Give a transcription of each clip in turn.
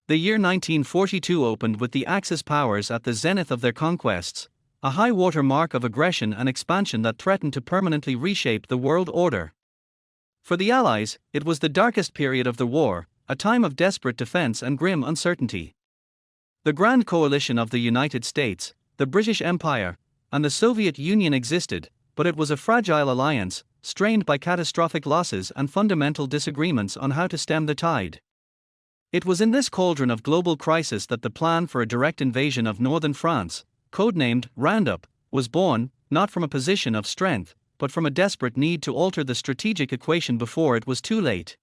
The year 1942 opened with the Axis powers at the zenith of their conquests, a high-water mark of aggression and expansion that threatened to permanently reshape the world order. For the Allies, it was the darkest period of the war, a time of desperate defense and grim uncertainty. The Grand Coalition of the United States, the British Empire, and the Soviet Union existed, but it was a fragile alliance, strained by catastrophic losses and fundamental disagreements on how to stem the tide. It was in this cauldron of global crisis that the plan for a direct invasion of northern France, codenamed Roundup, was born, not from a position of strength, but from a desperate need to alter the strategic equation before it was too late.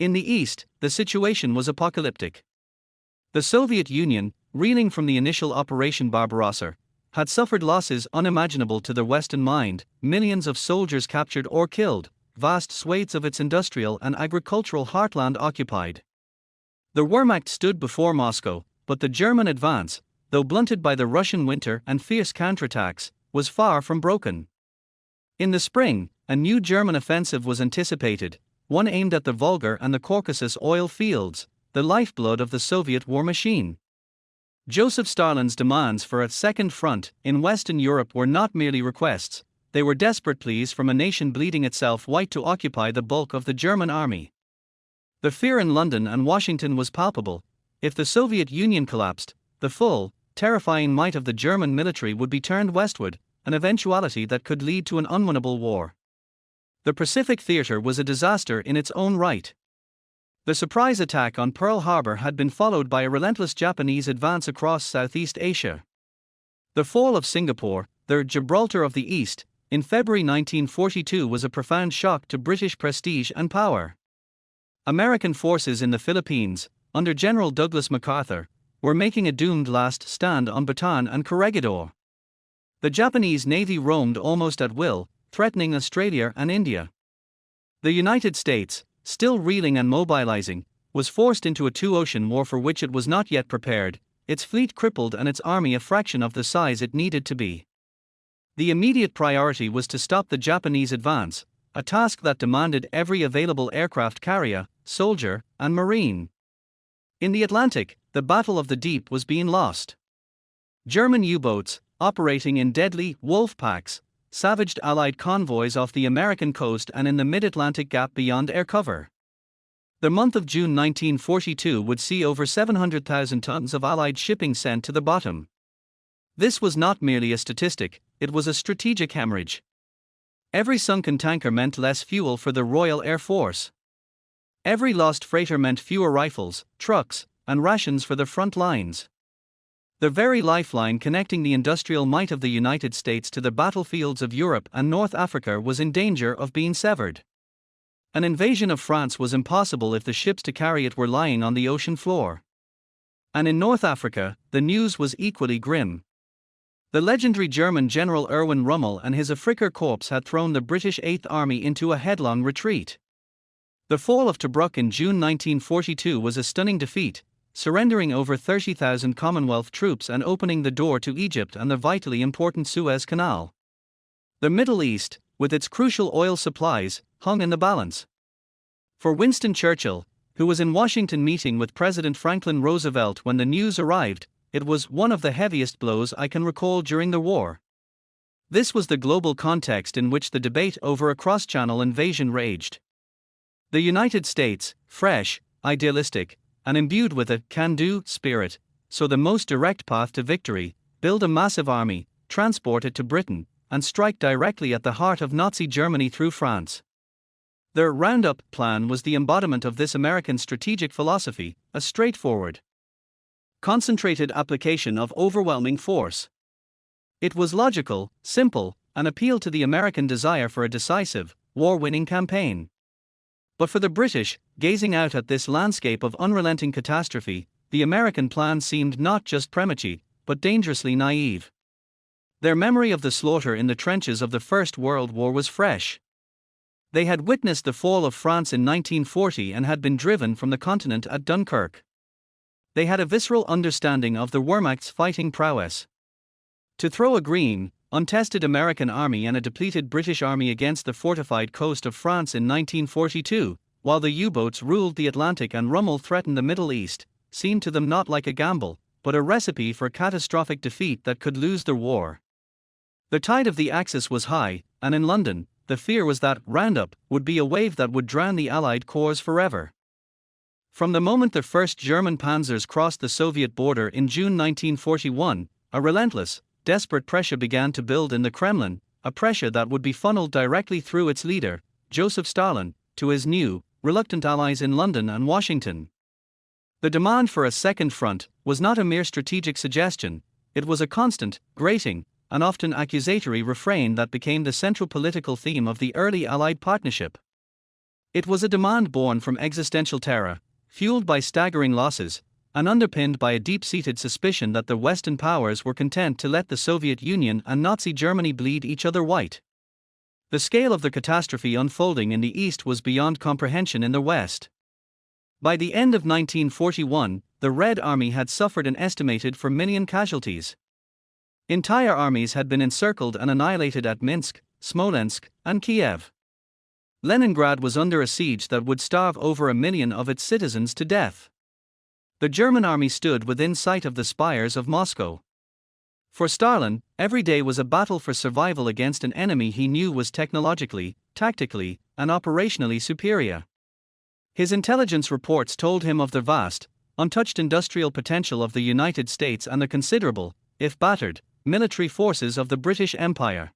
In the East, the situation was apocalyptic. The Soviet Union, reeling from the initial Operation Barbarossa, had suffered losses unimaginable to the Western mind, millions of soldiers captured or killed, vast swathes of its industrial and agricultural heartland occupied. The Wehrmacht stood before Moscow, but the German advance, though blunted by the Russian winter and fierce counterattacks, was far from broken. In the spring, a new German offensive was anticipated, one aimed at the Volga and the Caucasus oil fields, the lifeblood of the Soviet war machine. Joseph Stalin's demands for a second front in Western Europe were not merely requests, they were desperate pleas from a nation bleeding itself white to occupy the bulk of the German army. The fear in London and Washington was palpable. If the Soviet Union collapsed, the full, terrifying might of the German military would be turned westward, an eventuality that could lead to an unwinnable war. The Pacific theater was a disaster in its own right. The surprise attack on Pearl Harbor had been followed by a relentless Japanese advance across Southeast Asia. The fall of Singapore, the Gibraltar of the East, in February 1942 was a profound shock to British prestige and power. American forces in the Philippines, under General Douglas MacArthur, were making a doomed last stand on Bataan and Corregidor. The Japanese Navy roamed almost at will, threatening Australia and India. The United States, still reeling and mobilizing, was forced into a two-ocean war for which it was not yet prepared, its fleet crippled and its army a fraction of the size it needed to be. The immediate priority was to stop the Japanese advance, a task that demanded every available aircraft carrier, soldier, and marine. In the Atlantic, the Battle of the Dieppe was being lost. German U-boats, operating in deadly wolf packs, savaged Allied convoys off the American coast and in the mid-Atlantic gap beyond air cover. The month of June 1942 would see over 700,000 tons of Allied shipping sent to the bottom. This was not merely a statistic, it was a strategic hemorrhage. Every sunken tanker meant less fuel for the Royal Air Force. Every lost freighter meant fewer rifles, trucks, and rations for the front lines. The very lifeline connecting the industrial might of the United States to the battlefields of Europe and North Africa was in danger of being severed. An invasion of France was impossible if the ships to carry it were lying on the ocean floor. And in North Africa, the news was equally grim. The legendary German General Erwin Rommel and his Afrika Korps had thrown the British Eighth Army into a headlong retreat. The fall of Tobruk in June 1942 was a stunning defeat, surrendering over 30,000 Commonwealth troops and opening the door to Egypt and the vitally important Suez Canal. The Middle East, with its crucial oil supplies, hung in the balance. For Winston Churchill, who was in Washington meeting with President Franklin Roosevelt when the news arrived, it was one of the heaviest blows I can recall during the war. This was the global context in which the debate over a cross-channel invasion raged. The United States, fresh, idealistic, and imbued with a can-do spirit, so the most direct path to victory, build a massive army, transport it to Britain, and strike directly at the heart of Nazi Germany through France. Their Roundup plan was the embodiment of this American strategic philosophy, a straightforward, concentrated application of overwhelming force. It was logical, simple, and appealed to the American desire for a decisive, war-winning campaign. But for the British, gazing out at this landscape of unrelenting catastrophe, the American plan seemed not just premature, but dangerously naive. Their memory of the slaughter in the trenches of the First World War was fresh. They had witnessed the fall of France in 1940 and had been driven from the continent at Dunkirk. They had a visceral understanding of the Wehrmacht's fighting prowess. To throw a green, untested American army and a depleted British army against the fortified coast of France in 1942, while the U-boats ruled the Atlantic and Rommel threatened the Middle East, seemed to them not like a gamble, but a recipe for catastrophic defeat that could lose the war. The tide of the Axis was high, and in London, the fear was that roundup would be a wave that would drown the Allied corps forever. From the moment the first German panzers crossed the Soviet border in June 1941, a relentless, desperate pressure began to build in the Kremlin, a pressure that would be funneled directly through its leader, Joseph Stalin, to his new, reluctant allies in London and Washington. The demand for a second front was not a mere strategic suggestion, it was a constant, grating, and often accusatory refrain that became the central political theme of the early Allied partnership. It was a demand born from existential terror, fueled by staggering losses, and underpinned by a deep-seated suspicion that the Western powers were content to let the Soviet Union and Nazi Germany bleed each other white. The scale of the catastrophe unfolding in the East was beyond comprehension in the West. By the end of 1941, the Red Army had suffered an estimated 4 million casualties. Entire armies had been encircled and annihilated at Minsk, Smolensk, and Kiev. Leningrad was under a siege that would starve over 1 million of its citizens to death. The German army stood within sight of the spires of Moscow. For Stalin, every day was a battle for survival against an enemy he knew was technologically, tactically, and operationally superior. His intelligence reports told him of the vast, untouched industrial potential of the United States and the considerable, if battered, military forces of the British Empire.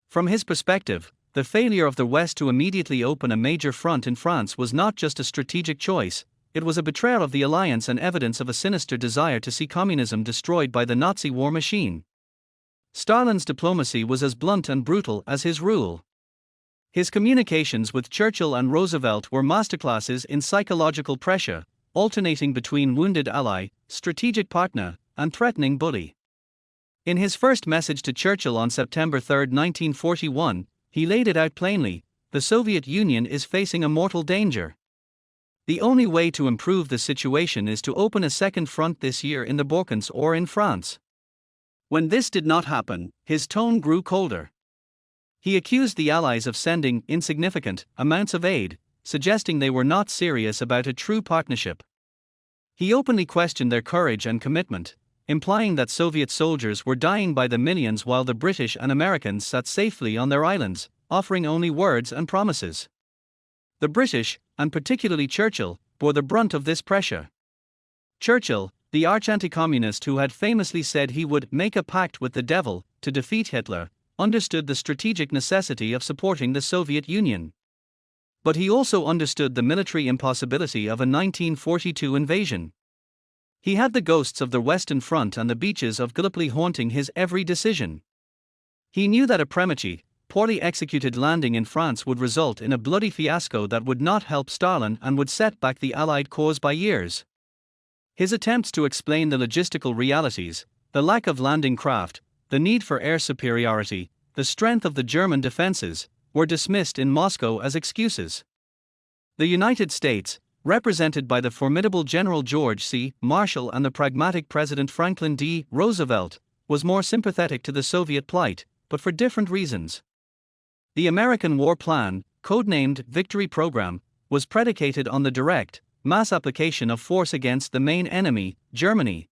From his perspective, the failure of the West to immediately open a major front in France was not just a strategic choice, it was a betrayal of the alliance and evidence of a sinister desire to see communism destroyed by the Nazi war machine. Stalin's diplomacy was as blunt and brutal as his rule. His communications with Churchill and Roosevelt were masterclasses in psychological pressure, alternating between wounded ally, strategic partner, and threatening bully. In his first message to Churchill on September 3, 1941, he laid it out plainly: the Soviet Union is facing a mortal danger. The only way to improve the situation is to open a second front this year in the Balkans or in France. When this did not happen, his tone grew colder. He accused the Allies of sending insignificant amounts of aid, suggesting they were not serious about a true partnership. He openly questioned their courage and commitment, implying that Soviet soldiers were dying by the millions while the British and Americans sat safely on their islands, offering only words and promises. The British, and particularly Churchill, bore the brunt of this pressure. Churchill, the arch-anti-communist who had famously said he would make a pact with the devil to defeat Hitler, understood the strategic necessity of supporting the Soviet Union. But he also understood the military impossibility of a 1942 invasion. He had the ghosts of the Western Front and the beaches of Gallipoli haunting his every decision. He knew that a premature, poorly executed landing in France would result in a bloody fiasco that would not help Stalin and would set back the Allied cause by years. His attempts to explain the logistical realities, the lack of landing craft, the need for air superiority, the strength of the German defenses, were dismissed in Moscow as excuses. The United States, represented by the formidable General George C. Marshall and the pragmatic President Franklin D. Roosevelt, was more sympathetic to the Soviet plight, but for different reasons. The American war plan, codenamed Victory Program, was predicated on the direct, mass application of force against the main enemy, Germany.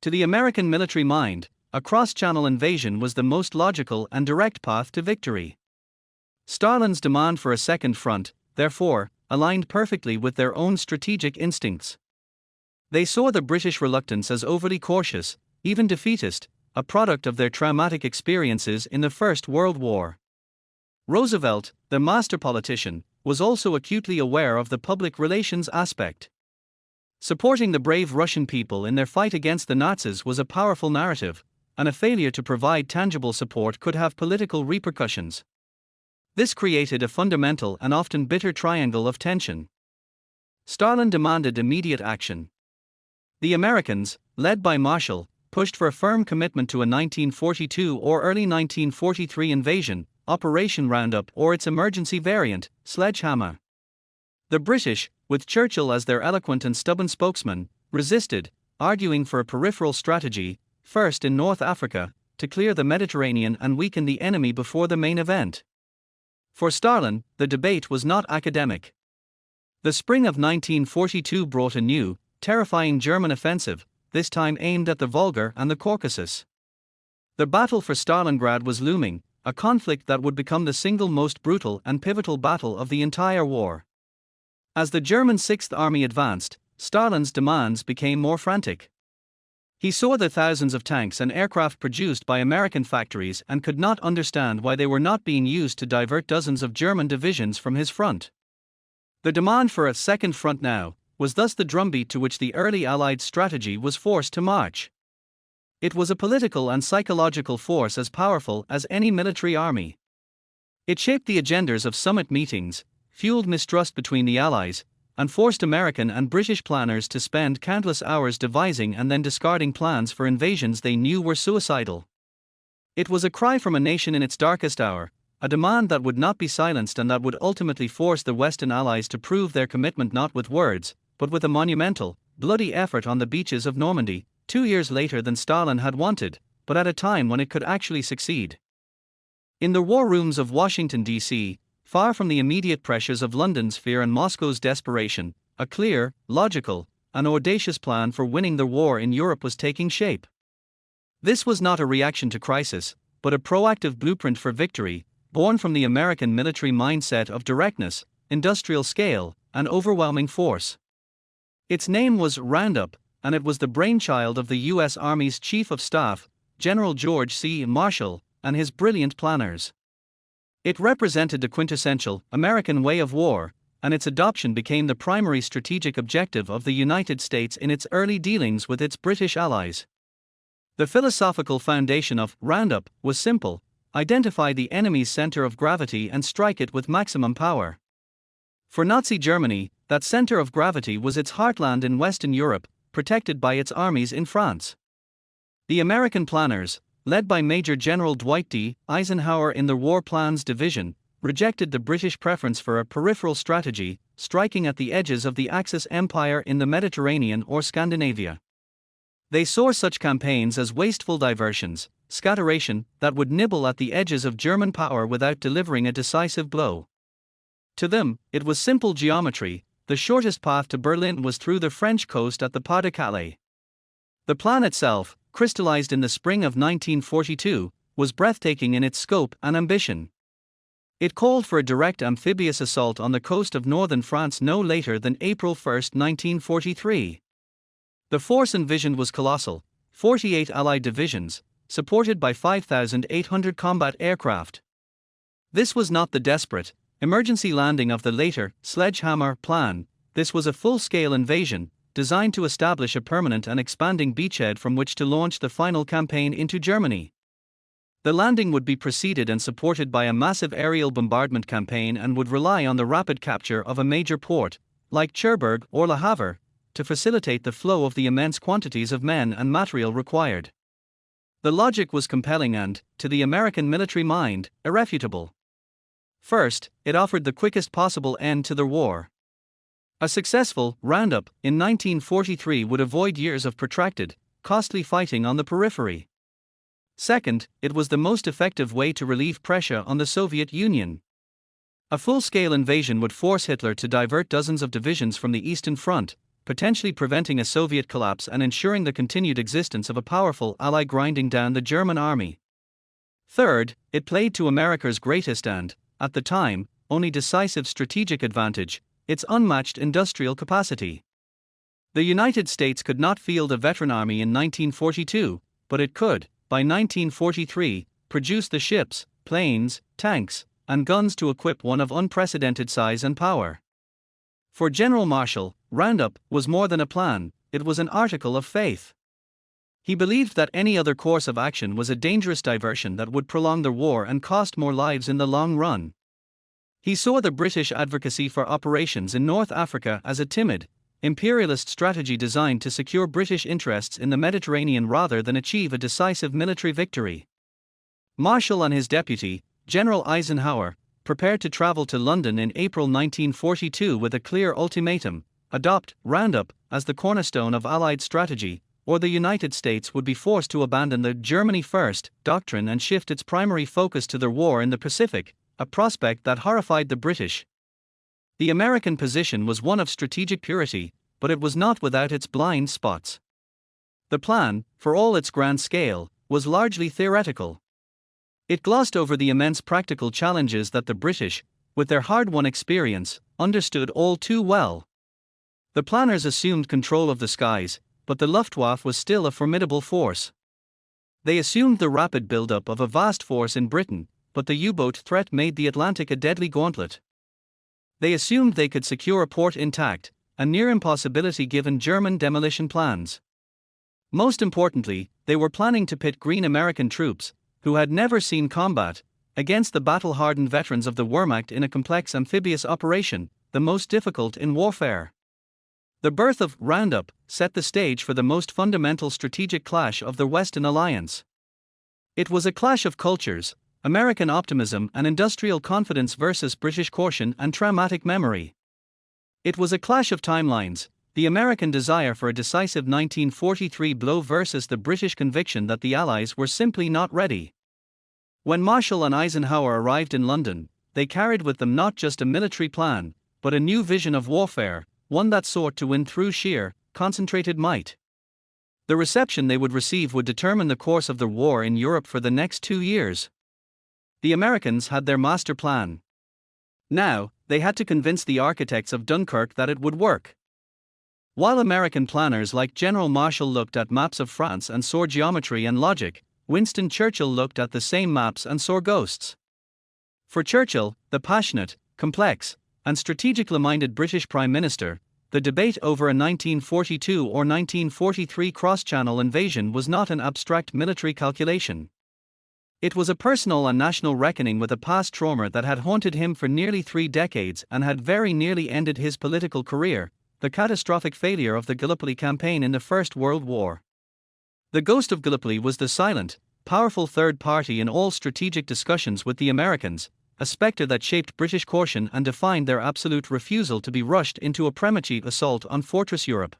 To the American military mind, a cross-channel invasion was the most logical and direct path to victory. Stalin's demand for a second front, therefore, aligned perfectly with their own strategic instincts. They saw the British reluctance as overly cautious, even defeatist, a product of their traumatic experiences in the First World War. Roosevelt, the master politician, was also acutely aware of the public relations aspect. Supporting the brave Russian people in their fight against the Nazis was a powerful narrative, and a failure to provide tangible support could have political repercussions. This created a fundamental and often bitter triangle of tension. Stalin demanded immediate action. The Americans, led by Marshall, pushed for a firm commitment to a 1942 or early 1943 invasion, Operation Roundup or its emergency variant, Sledgehammer. The British, with Churchill as their eloquent and stubborn spokesman, resisted, arguing for a peripheral strategy, first in North Africa, to clear the Mediterranean and weaken the enemy before the main event. For Stalin, the debate was not academic. The spring of 1942 brought a new, terrifying German offensive, this time aimed at the Volga and the Caucasus. The battle for Stalingrad was looming, a conflict that would become the single most brutal and pivotal battle of the entire war. As the German Sixth Army advanced, Stalin's demands became more frantic. He saw the thousands of tanks and aircraft produced by American factories and could not understand why they were not being used to divert dozens of German divisions from his front. The demand for a second front now was thus the drumbeat to which the early Allied strategy was forced to march. It was a political and psychological force as powerful as any military army. It shaped the agendas of summit meetings, fueled mistrust between the Allies, and forced American and British planners to spend countless hours devising and then discarding plans for invasions they knew were suicidal. It was a cry from a nation in its darkest hour, a demand that would not be silenced and that would ultimately force the Western Allies to prove their commitment not with words, but with a monumental, bloody effort on the beaches of Normandy, 2 years later than Stalin had wanted, but at a time when it could actually succeed. In the war rooms of Washington, D.C., far from the immediate pressures of London's fear and Moscow's desperation, a clear, logical, and audacious plan for winning the war in Europe was taking shape. This was not a reaction to crisis, but a proactive blueprint for victory, born from the American military mindset of directness, industrial scale, and overwhelming force. Its name was Roundup, and it was the brainchild of the U.S. Army's Chief of Staff, General George C. Marshall, and his brilliant planners. It represented the quintessential American way of war, and its adoption became the primary strategic objective of the United States in its early dealings with its British allies. The philosophical foundation of Roundup was simple: identify the enemy's center of gravity and strike it with maximum power. For Nazi Germany, that center of gravity was its heartland in Western Europe, protected by its armies in France. The American planners, led by Major General Dwight D. Eisenhower in the War Plans Division, rejected the British preference for a peripheral strategy, striking at the edges of the Axis empire in the Mediterranean or Scandinavia. They saw such campaigns as wasteful diversions, scatteration that would nibble at the edges of German power without delivering a decisive blow. To them, it was simple geometry: the shortest path to Berlin was through the French coast at the Pas de Calais. The plan itself, crystallized in the spring of 1942, was breathtaking in its scope and ambition. It called for a direct amphibious assault on the coast of northern France no later than April 1, 1943. The force envisioned was colossal: 48 Allied divisions, supported by 5,800 combat aircraft. This was not the desperate, emergency landing of the later Sledgehammer Plan. This was a full-scale invasion, designed to establish a permanent and expanding beachhead from which to launch the final campaign into Germany. The landing would be preceded and supported by a massive aerial bombardment campaign and would rely on the rapid capture of a major port, like Cherbourg or Le Havre, to facilitate the flow of the immense quantities of men and material required. The logic was compelling and, to the American military mind, irrefutable. First, it offered the quickest possible end to the war. A successful roundup in 1943 would avoid years of protracted, costly fighting on the periphery. Second, it was the most effective way to relieve pressure on the Soviet Union. A full-scale invasion would force Hitler to divert dozens of divisions from the Eastern Front, potentially preventing a Soviet collapse and ensuring the continued existence of a powerful ally grinding down the German army. Third, it played to America's greatest and, at the time, only decisive strategic advantage: its unmatched industrial capacity. The United States could not field a veteran army in 1942, but it could, by 1943, produce the ships, planes, tanks, and guns to equip one of unprecedented size and power. For General Marshall, Roundup was more than a plan, it was an article of faith. He believed that any other course of action was a dangerous diversion that would prolong the war and cost more lives in the long run. He saw the British advocacy for operations in North Africa as a timid, imperialist strategy designed to secure British interests in the Mediterranean rather than achieve a decisive military victory. Marshall and his deputy, General Eisenhower, prepared to travel to London in April 1942 with a clear ultimatum: adopt Roundup as the cornerstone of Allied strategy, or the United States would be forced to abandon the Germany First doctrine and shift its primary focus to their war in the Pacific, a prospect that horrified the British. The American position was one of strategic purity: but it was not without its blind spots. The plan, for all its grand scale, was largely theoretical. It glossed over the immense practical challenges that the British, with their hard-won experience, understood all too well. The planners assumed control of the skies, but the Luftwaffe was still a formidable force. They assumed the rapid build-up of a vast force in Britain, but the U-boat threat made the Atlantic a deadly gauntlet. They assumed they could secure a port intact, a near impossibility given German demolition plans. Most importantly, they were planning to pit green American troops, who had never seen combat, against the battle-hardened veterans of the Wehrmacht in a complex amphibious operation, the most difficult in warfare. The birth of Roundup set the stage for the most fundamental strategic clash of the Western Alliance. It was a clash of cultures, American optimism and industrial confidence versus British caution and traumatic memory. It was a clash of timelines, the American desire for a decisive 1943 blow versus the British conviction that the Allies were simply not ready. When Marshall and Eisenhower arrived in London, they carried with them not just a military plan, but a new vision of warfare, one that sought to win through sheer, concentrated might. The reception they would receive would determine the course of the war in Europe for the next 2 years. The Americans had their master plan. Now, they had to convince the architects of Dunkirk that it would work. While American planners like General Marshall looked at maps of France and saw geometry and logic, Winston Churchill looked at the same maps and saw ghosts. For Churchill, the passionate, complex, and strategically minded British Prime Minister, the debate over a 1942 or 1943 cross-channel invasion was not an abstract military calculation. It was a personal and national reckoning with a past trauma that had haunted him for nearly 3 decades and had very nearly ended his political career, the catastrophic failure of the Gallipoli campaign in the First World War. The ghost of Gallipoli was the silent, powerful third party in all strategic discussions with the Americans, a specter that shaped British caution and defined their absolute refusal to be rushed into a premature assault on Fortress Europe.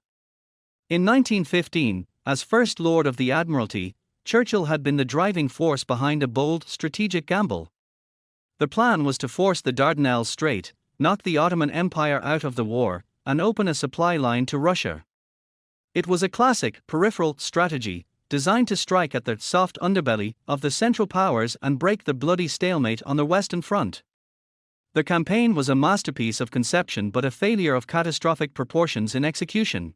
In 1915, as First Lord of the Admiralty, Churchill had been the driving force behind a bold, strategic gamble. The plan was to force the Dardanelles Strait, knock the Ottoman Empire out of the war, and open a supply line to Russia. It was a classic, peripheral strategy, designed to strike at the soft underbelly of the Central Powers and break the bloody stalemate on the Western Front. The campaign was a masterpiece of conception but a failure of catastrophic proportions in execution.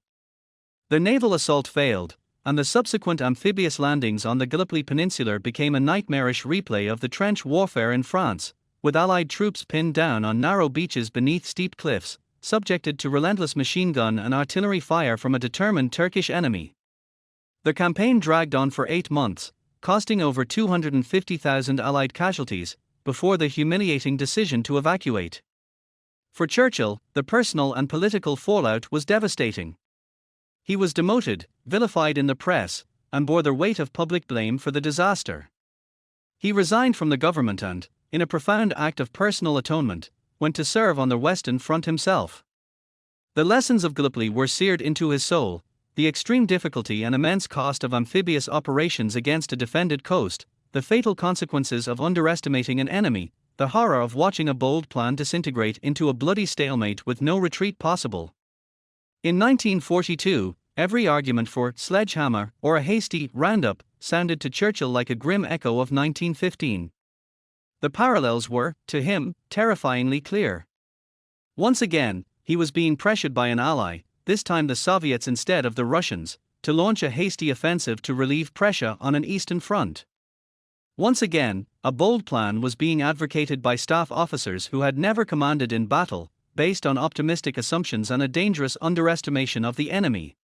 The naval assault failed, and the subsequent amphibious landings on the Gallipoli Peninsula became a nightmarish replay of the trench warfare in France, with Allied troops pinned down on narrow beaches beneath steep cliffs, subjected to relentless machine gun and artillery fire from a determined Turkish enemy. The campaign dragged on for 8 months, costing over 250,000 Allied casualties, before the humiliating decision to evacuate. For Churchill, the personal and political fallout was devastating. He was demoted, vilified in the press, and bore the weight of public blame for the disaster. He resigned from the government and, in a profound act of personal atonement, went to serve on the Western Front himself. The lessons of Gallipoli were seared into his soul: the extreme difficulty and immense cost of amphibious operations against a defended coast, the fatal consequences of underestimating an enemy, the horror of watching a bold plan disintegrate into a bloody stalemate with no retreat possible. In 1942, every argument for sledgehammer or a hasty roundup sounded to Churchill like a grim echo of 1915. The parallels were, to him, terrifyingly clear. Once again, he was being pressured by an ally, this time the Soviets instead of the Russians, to launch a hasty offensive to relieve pressure on an eastern front. Once again, a bold plan was being advocated by staff officers who had never commanded in battle, based on optimistic assumptions and a dangerous underestimation of the enemy.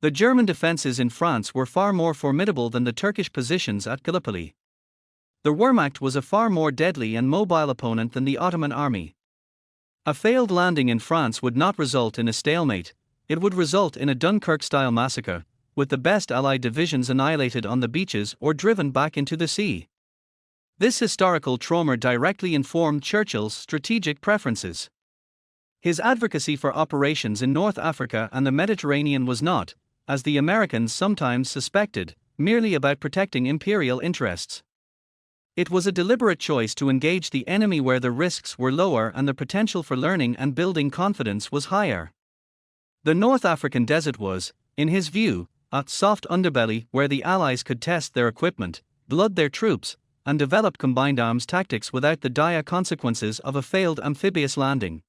The German defenses in France were far more formidable than the Turkish positions at Gallipoli. The Wehrmacht was a far more deadly and mobile opponent than the Ottoman army. A failed landing in France would not result in a stalemate, it would result in a Dunkirk-style massacre, with the best Allied divisions annihilated on the beaches or driven back into the sea. This historical trauma directly informed Churchill's strategic preferences. His advocacy for operations in North Africa and the Mediterranean was not, as the Americans sometimes suspected, merely about protecting imperial interests. It was a deliberate choice to engage the enemy where the risks were lower and the potential for learning and building confidence was higher. The North African desert was, in his view, a soft underbelly where the Allies could test their equipment, blood their troops, and develop combined arms tactics without the dire consequences of a failed amphibious landing.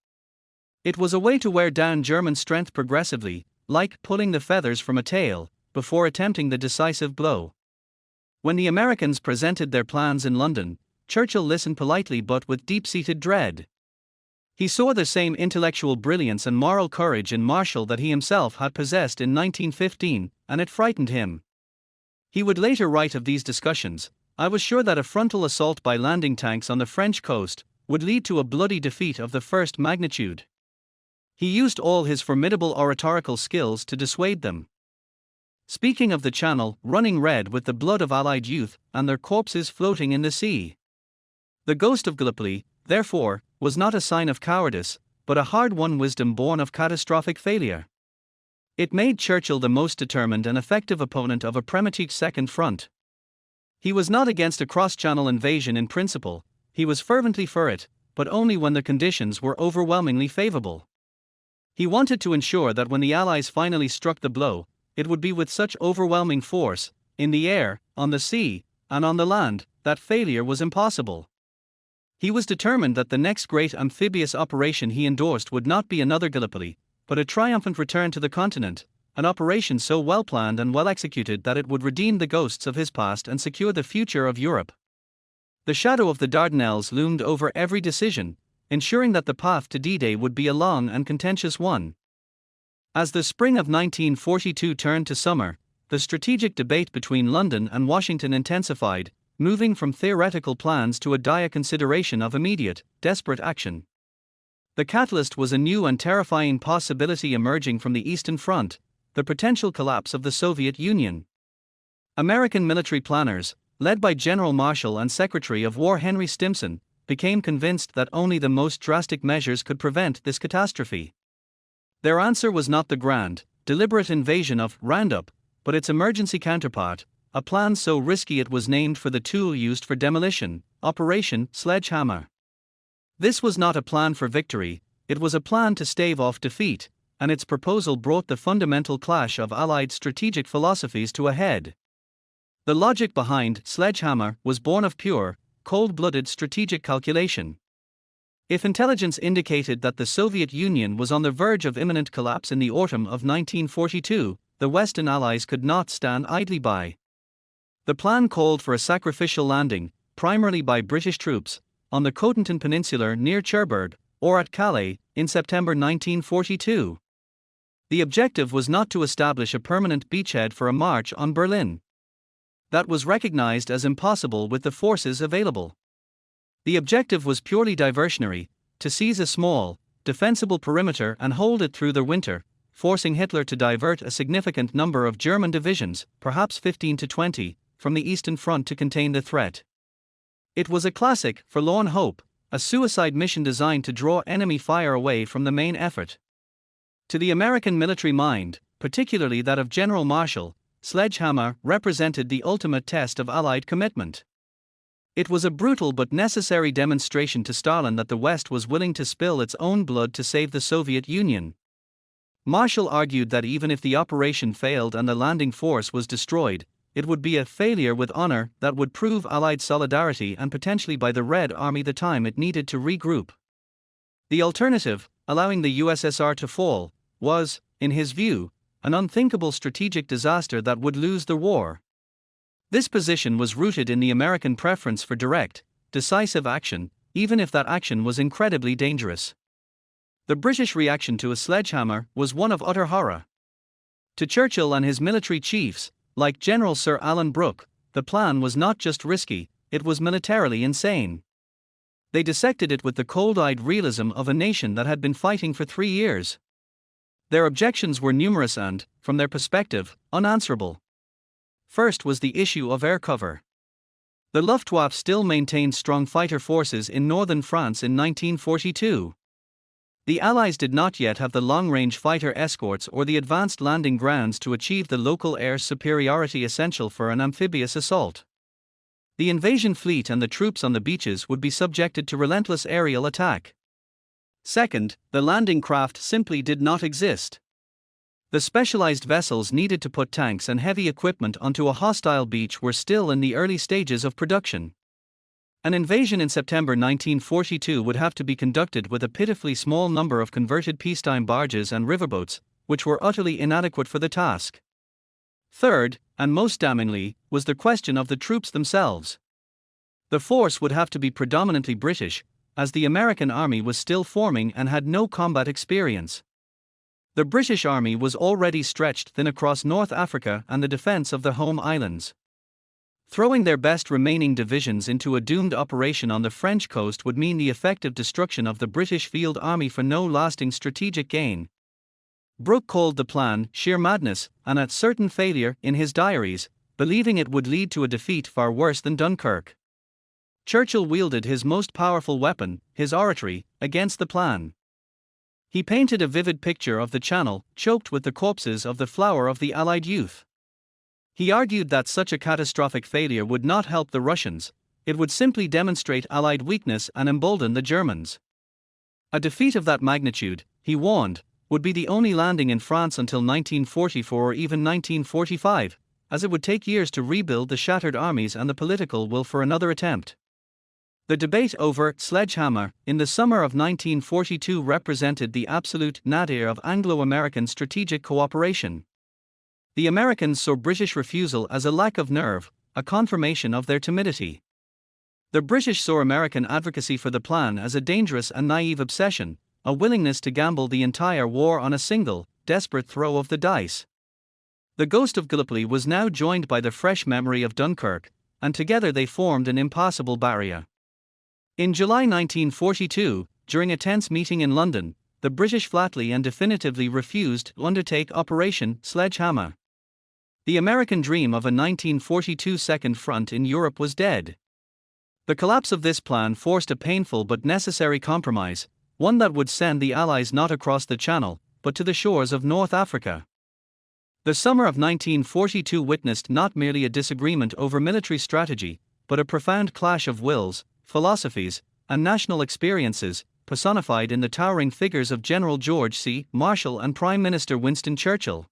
It was a way to wear down German strength progressively, like pulling the feathers from a tail, before attempting the decisive blow. When the Americans presented their plans in London, Churchill listened politely but with deep-seated dread. He saw the same intellectual brilliance and moral courage in Marshall that he himself had possessed in 1915, and it frightened him. He would later write of these discussions, "I was sure that a frontal assault by landing tanks on the French coast would lead to a bloody defeat of the first magnitude." He used all his formidable oratorical skills to dissuade them. Speaking of the Channel running red with the blood of Allied youth and their corpses floating in the sea. The ghost of Gallipoli, therefore, was not a sign of cowardice, but a hard-won wisdom born of catastrophic failure. It made Churchill the most determined and effective opponent of a premature second front. He was not against a cross-channel invasion in principle, he was fervently for it, but only when the conditions were overwhelmingly favorable. He wanted to ensure that when the Allies finally struck the blow, it would be with such overwhelming force, in the air, on the sea, and on the land, that failure was impossible. He was determined that the next great amphibious operation he endorsed would not be another Gallipoli, but a triumphant return to the continent, an operation so well planned and well executed that it would redeem the ghosts of his past and secure the future of Europe. The shadow of the Dardanelles loomed over every decision, ensuring that the path to D-Day would be a long and contentious one. As the spring of 1942 turned to summer, the strategic debate between London and Washington intensified, moving from theoretical plans to a dire consideration of immediate, desperate action. The catalyst was a new and terrifying possibility emerging from the Eastern Front, the potential collapse of the Soviet Union. American military planners, led by General Marshall and Secretary of War Henry Stimson, became convinced that only the most drastic measures could prevent this catastrophe. Their answer was not the grand, deliberate invasion of Roundup, but its emergency counterpart, a plan so risky it was named for the tool used for demolition, Operation Sledgehammer. This was not a plan for victory, it was a plan to stave off defeat, and its proposal brought the fundamental clash of Allied strategic philosophies to a head. The logic behind Sledgehammer was born of pure, cold-blooded strategic calculation. If intelligence indicated that the Soviet Union was on the verge of imminent collapse in the autumn of 1942, the Western Allies could not stand idly by. The plan called for a sacrificial landing, primarily by British troops, on the Cotentin Peninsula near Cherbourg, or at Calais, in September 1942. The objective was not to establish a permanent beachhead for a march on Berlin. That was recognized as impossible with the forces available. The objective was purely diversionary, to seize a small, defensible perimeter and hold it through the winter, forcing Hitler to divert a significant number of German divisions, perhaps 15 to 20, from the Eastern Front to contain the threat. It was a classic, forlorn hope, a suicide mission designed to draw enemy fire away from the main effort. To the American military mind, particularly that of General Marshall, Sledgehammer represented the ultimate test of Allied commitment. It was a brutal but necessary demonstration to Stalin that the West was willing to spill its own blood to save the Soviet Union. Marshall argued that even if the operation failed and the landing force was destroyed, it would be a failure with honor that would prove Allied solidarity and potentially buy the Red Army the time it needed to regroup. The alternative, allowing the USSR to fall, was, in his view, an unthinkable strategic disaster that would lose the war. This position was rooted in the American preference for direct, decisive action, even if that action was incredibly dangerous. The British reaction to a sledgehammer was one of utter horror. To Churchill and his military chiefs, like General Sir Alan Brooke, the plan was not just risky, it was militarily insane. They dissected it with the cold-eyed realism of a nation that had been fighting for 3 years. Their objections were numerous and, from their perspective, unanswerable. First was the issue of air cover. The Luftwaffe still maintained strong fighter forces in northern France in 1942. The Allies did not yet have the long-range fighter escorts or the advanced landing grounds to achieve the local air superiority essential for an amphibious assault. The invasion fleet and the troops on the beaches would be subjected to relentless aerial attack. Second, the landing craft simply did not exist. The specialized vessels needed to put tanks and heavy equipment onto a hostile beach were still in the early stages of production. An invasion in September 1942 would have to be conducted with a pitifully small number of converted peacetime barges and riverboats, which were utterly inadequate for the task. Third, and most damningly, was the question of the troops themselves. The force would have to be predominantly British, as the American army was still forming and had no combat experience. The British army was already stretched thin across North Africa and the defense of the home islands. Throwing their best remaining divisions into a doomed operation on the French coast would mean the effective destruction of the British field army for no lasting strategic gain. Brooke called the plan sheer madness and a certain failure in his diaries, believing it would lead to a defeat far worse than Dunkirk. Churchill wielded his most powerful weapon, his oratory, against the plan. He painted a vivid picture of the Channel, choked with the corpses of the flower of the Allied youth. He argued that such a catastrophic failure would not help the Russians, it would simply demonstrate Allied weakness and embolden the Germans. A defeat of that magnitude, he warned, would be the only landing in France until 1944 or even 1945, as it would take years to rebuild the shattered armies and the political will for another attempt. The debate over sledgehammer in the summer of 1942 represented the absolute nadir of Anglo-American strategic cooperation. The Americans saw British refusal as a lack of nerve, a confirmation of their timidity. The British saw American advocacy for the plan as a dangerous and naive obsession, a willingness to gamble the entire war on a single, desperate throw of the dice. The ghost of Gallipoli was now joined by the fresh memory of Dunkirk, and together they formed an impassable barrier. In July 1942, during a tense meeting in London, the British flatly and definitively refused to undertake Operation Sledgehammer. The American dream of a 1942 Second Front in Europe was dead. The collapse of this plan forced a painful but necessary compromise, one that would send the Allies not across the Channel, but to the shores of North Africa. The summer of 1942 witnessed not merely a disagreement over military strategy, but a profound clash of wills, philosophies, and national experiences, personified in the towering figures of General George C. Marshall and Prime Minister Winston Churchill.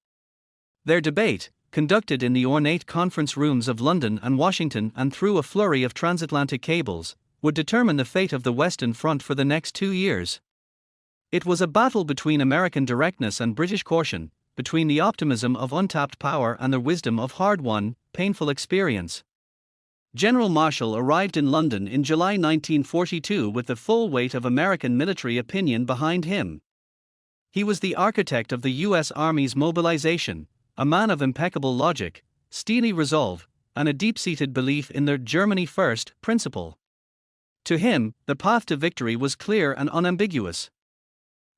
Their debate, conducted in the ornate conference rooms of London and Washington and through a flurry of transatlantic cables, would determine the fate of the Western Front for the next 2 years. It was a battle between American directness and British caution, between the optimism of untapped power and the wisdom of hard-won, painful experience. General Marshall arrived in London in July 1942 with the full weight of American military opinion behind him. He was the architect of the U.S. Army's mobilization, a man of impeccable logic, steely resolve, and a deep-seated belief in the Germany First principle. To him, the path to victory was clear and unambiguous.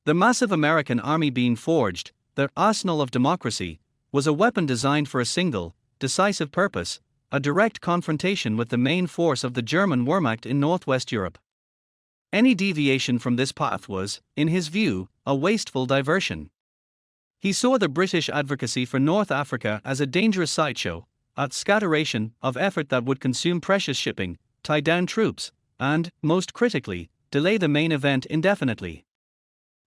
The massive American army being forged, the arsenal of democracy, was a weapon designed for a single, decisive purpose, a direct confrontation with the main force of the German Wehrmacht in Northwest Europe. Any deviation from this path was, in his view, a wasteful diversion. He saw the British advocacy for North Africa as a dangerous sideshow, a scatteration of effort that would consume precious shipping, tie down troops, and, most critically, delay the main event indefinitely.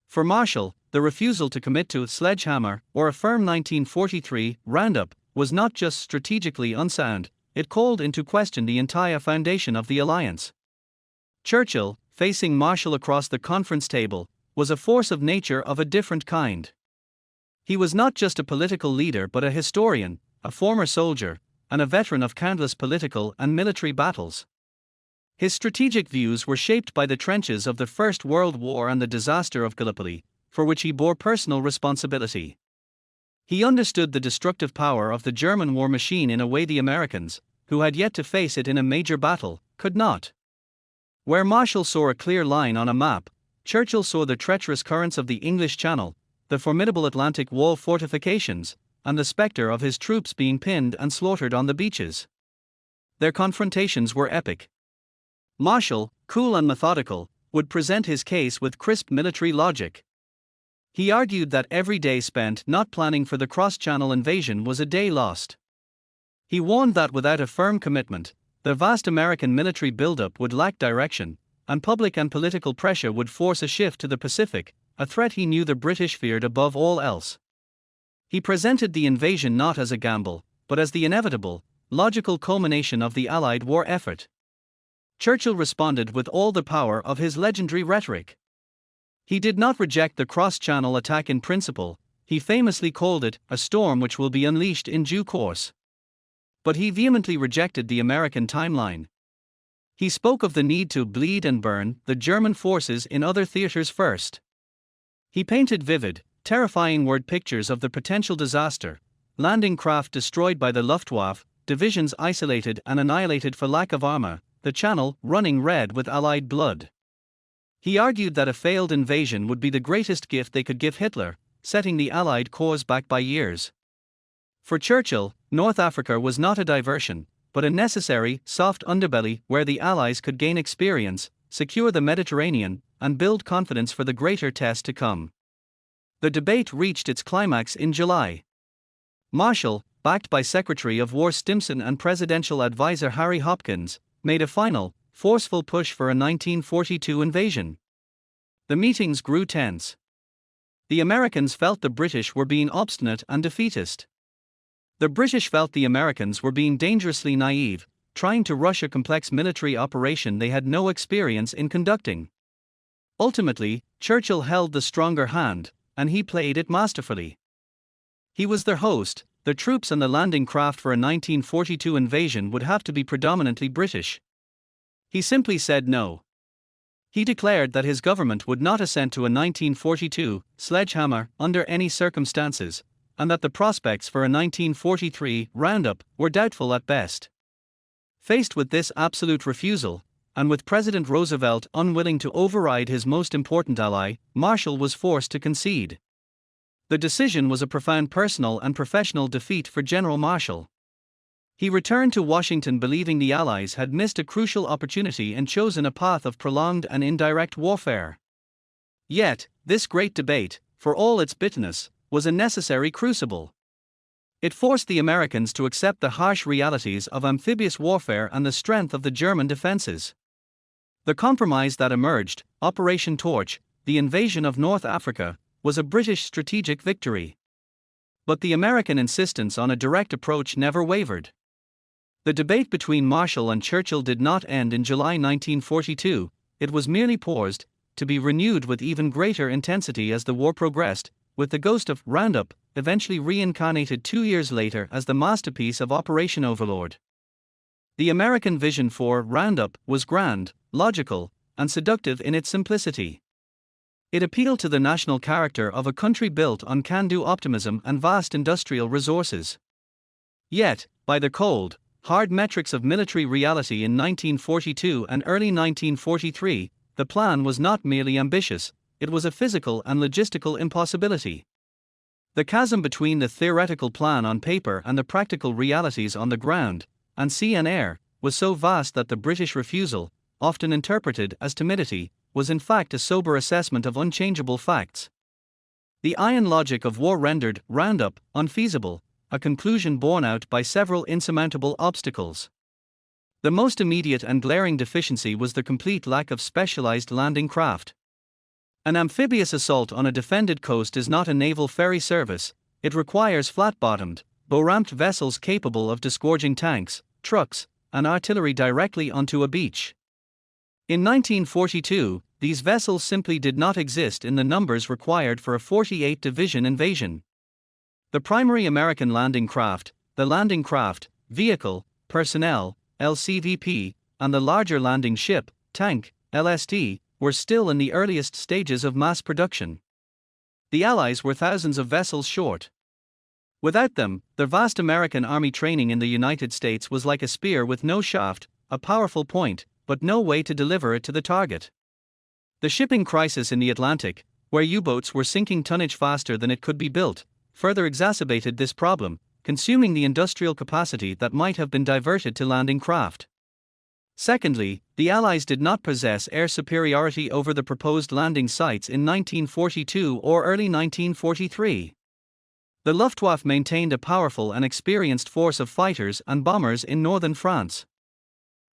For Marshall, the refusal to commit to a sledgehammer or a firm 1943 roundup was not just strategically unsound, it called into question the entire foundation of the alliance. Churchill, facing Marshall across the conference table, was a force of nature of a different kind. He was not just a political leader but a historian, a former soldier, and a veteran of countless political and military battles. His strategic views were shaped by the trenches of the First World War and the disaster of Gallipoli, for which he bore personal responsibility. He understood the destructive power of the German war machine in a way the Americans, who had yet to face it in a major battle, could not. Where Marshall saw a clear line on a map, Churchill saw the treacherous currents of the English Channel, the formidable Atlantic Wall fortifications, and the specter of his troops being pinned and slaughtered on the beaches. Their confrontations were epic. Marshall, cool and methodical, would present his case with crisp military logic. He argued that every day spent not planning for the cross-channel invasion was a day lost. He warned that without a firm commitment, the vast American military buildup would lack direction, and public and political pressure would force a shift to the Pacific, a threat he knew the British feared above all else. He presented the invasion not as a gamble, but as the inevitable, logical culmination of the Allied war effort. Churchill responded with all the power of his legendary rhetoric. He did not reject the cross-channel attack in principle. He famously called it a storm which will be unleashed in due course. But he vehemently rejected the American timeline. He spoke of the need to bleed and burn the German forces in other theaters first. He painted vivid, terrifying word pictures of the potential disaster: landing craft destroyed by the Luftwaffe, divisions isolated and annihilated for lack of armor, the Channel running red with Allied blood. He argued that a failed invasion would be the greatest gift they could give Hitler, setting the Allied cause back by years. For Churchill, North Africa was not a diversion, but a necessary, soft underbelly where the Allies could gain experience, secure the Mediterranean, and build confidence for the greater test to come. The debate reached its climax in July. Marshall, backed by Secretary of War Stimson and Presidential Advisor Harry Hopkins, made a final, forceful push for a 1942 invasion. The meetings grew tense. The Americans felt the British were being obstinate and defeatist. The British felt the Americans were being dangerously naive, trying to rush a complex military operation they had no experience in conducting. Ultimately, Churchill held the stronger hand, and he played it masterfully. He was their host. The troops and the landing craft for a 1942 invasion would have to be predominantly British. He simply said no. He declared that his government would not assent to a 1942 sledgehammer under any circumstances, and that the prospects for a 1943 roundup were doubtful at best. Faced with this absolute refusal, and with President Roosevelt unwilling to override his most important ally, Marshall was forced to concede. The decision was a profound personal and professional defeat for General Marshall. He returned to Washington believing the Allies had missed a crucial opportunity and chosen a path of prolonged and indirect warfare. Yet, this great debate, for all its bitterness, was a necessary crucible. It forced the Americans to accept the harsh realities of amphibious warfare and the strength of the German defenses. The compromise that emerged, Operation Torch, the invasion of North Africa, was a British strategic victory. But the American insistence on a direct approach never wavered. The debate between Marshall and Churchill did not end in July 1942, it was merely paused, to be renewed with even greater intensity as the war progressed, with the ghost of Roundup eventually reincarnated 2 years later as the masterpiece of Operation Overlord. The American vision for Roundup was grand, logical, and seductive in its simplicity. It appealed to the national character of a country built on can-do optimism and vast industrial resources. Yet, by the cold, hard metrics of military reality in 1942 and early 1943, the plan was not merely ambitious, it was a physical and logistical impossibility. The chasm between the theoretical plan on paper and the practical realities on the ground, and sea and air, was so vast that the British refusal, often interpreted as timidity, was in fact a sober assessment of unchangeable facts. The iron logic of war rendered Roundup unfeasible, a conclusion borne out by several insurmountable obstacles. The most immediate and glaring deficiency was the complete lack of specialized landing craft. An amphibious assault on a defended coast is not a naval ferry service, it requires flat-bottomed, bow-ramped vessels capable of disgorging tanks, trucks, and artillery directly onto a beach. In 1942, these vessels simply did not exist in the numbers required for a 48-division invasion. The primary American landing craft, the landing craft, vehicle, personnel, LCVP, and the larger landing ship, tank, LST, were still in the earliest stages of mass production. The Allies were thousands of vessels short. Without them, the vast American Army training in the United States was like a spear with no shaft, a powerful point, but no way to deliver it to the target. The shipping crisis in the Atlantic, where U-boats were sinking tonnage faster than it could be built, further exacerbated this problem, consuming the industrial capacity that might have been diverted to landing craft. Secondly, the Allies did not possess air superiority over the proposed landing sites in 1942 or early 1943. The Luftwaffe maintained a powerful and experienced force of fighters and bombers in northern France.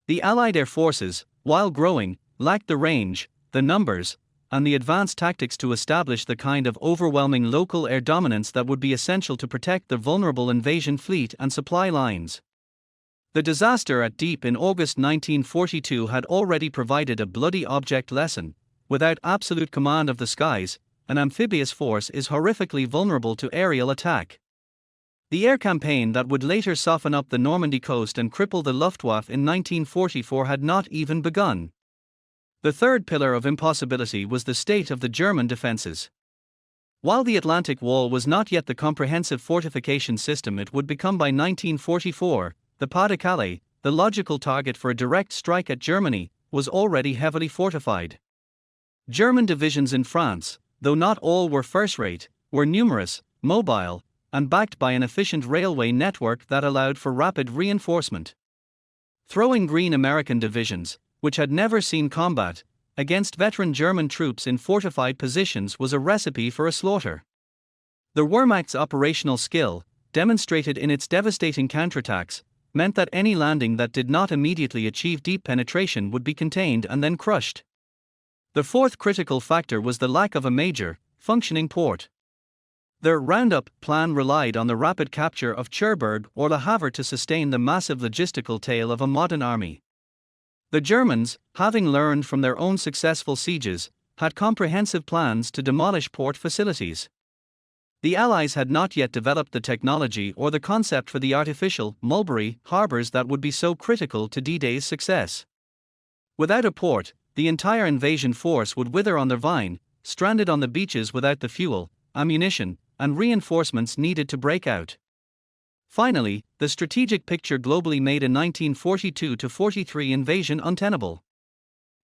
The Allied air forces, while growing, lacked the range, the numbers, and the advanced tactics to establish the kind of overwhelming local air dominance that would be essential to protect the vulnerable invasion fleet and supply lines. The disaster at Dieppe in August 1942 had already provided a bloody object lesson. Without absolute command of the skies, an amphibious force is horrifically vulnerable to aerial attack. The air campaign that would later soften up the Normandy coast and cripple the Luftwaffe in 1944 had not even begun. The third pillar of impossibility was the state of the German defenses. While the Atlantic Wall was not yet the comprehensive fortification system it would become by 1944, the Pas de Calais, the logical target for a direct strike at Germany, was already heavily fortified. German divisions in France, though not all were first-rate, were numerous, mobile, and backed by an efficient railway network that allowed for rapid reinforcement. Throwing green American divisions, which had never seen combat, against veteran German troops in fortified positions was a recipe for a slaughter. The Wehrmacht's operational skill, demonstrated in its devastating counterattacks, meant that any landing that did not immediately achieve deep penetration would be contained and then crushed. The fourth critical factor was the lack of a major, functioning port. Their Roundup plan relied on the rapid capture of Cherbourg or Le Havre to sustain the massive logistical tail of a modern army. The Germans, having learned from their own successful sieges, had comprehensive plans to demolish port facilities. The Allies had not yet developed the technology or the concept for the artificial, mulberry, harbors that would be so critical to D-Day's success. Without a port, the entire invasion force would wither on their vine, stranded on the beaches without the fuel, ammunition, and reinforcements needed to break out. Finally, the strategic picture globally made a 1942-43 invasion untenable.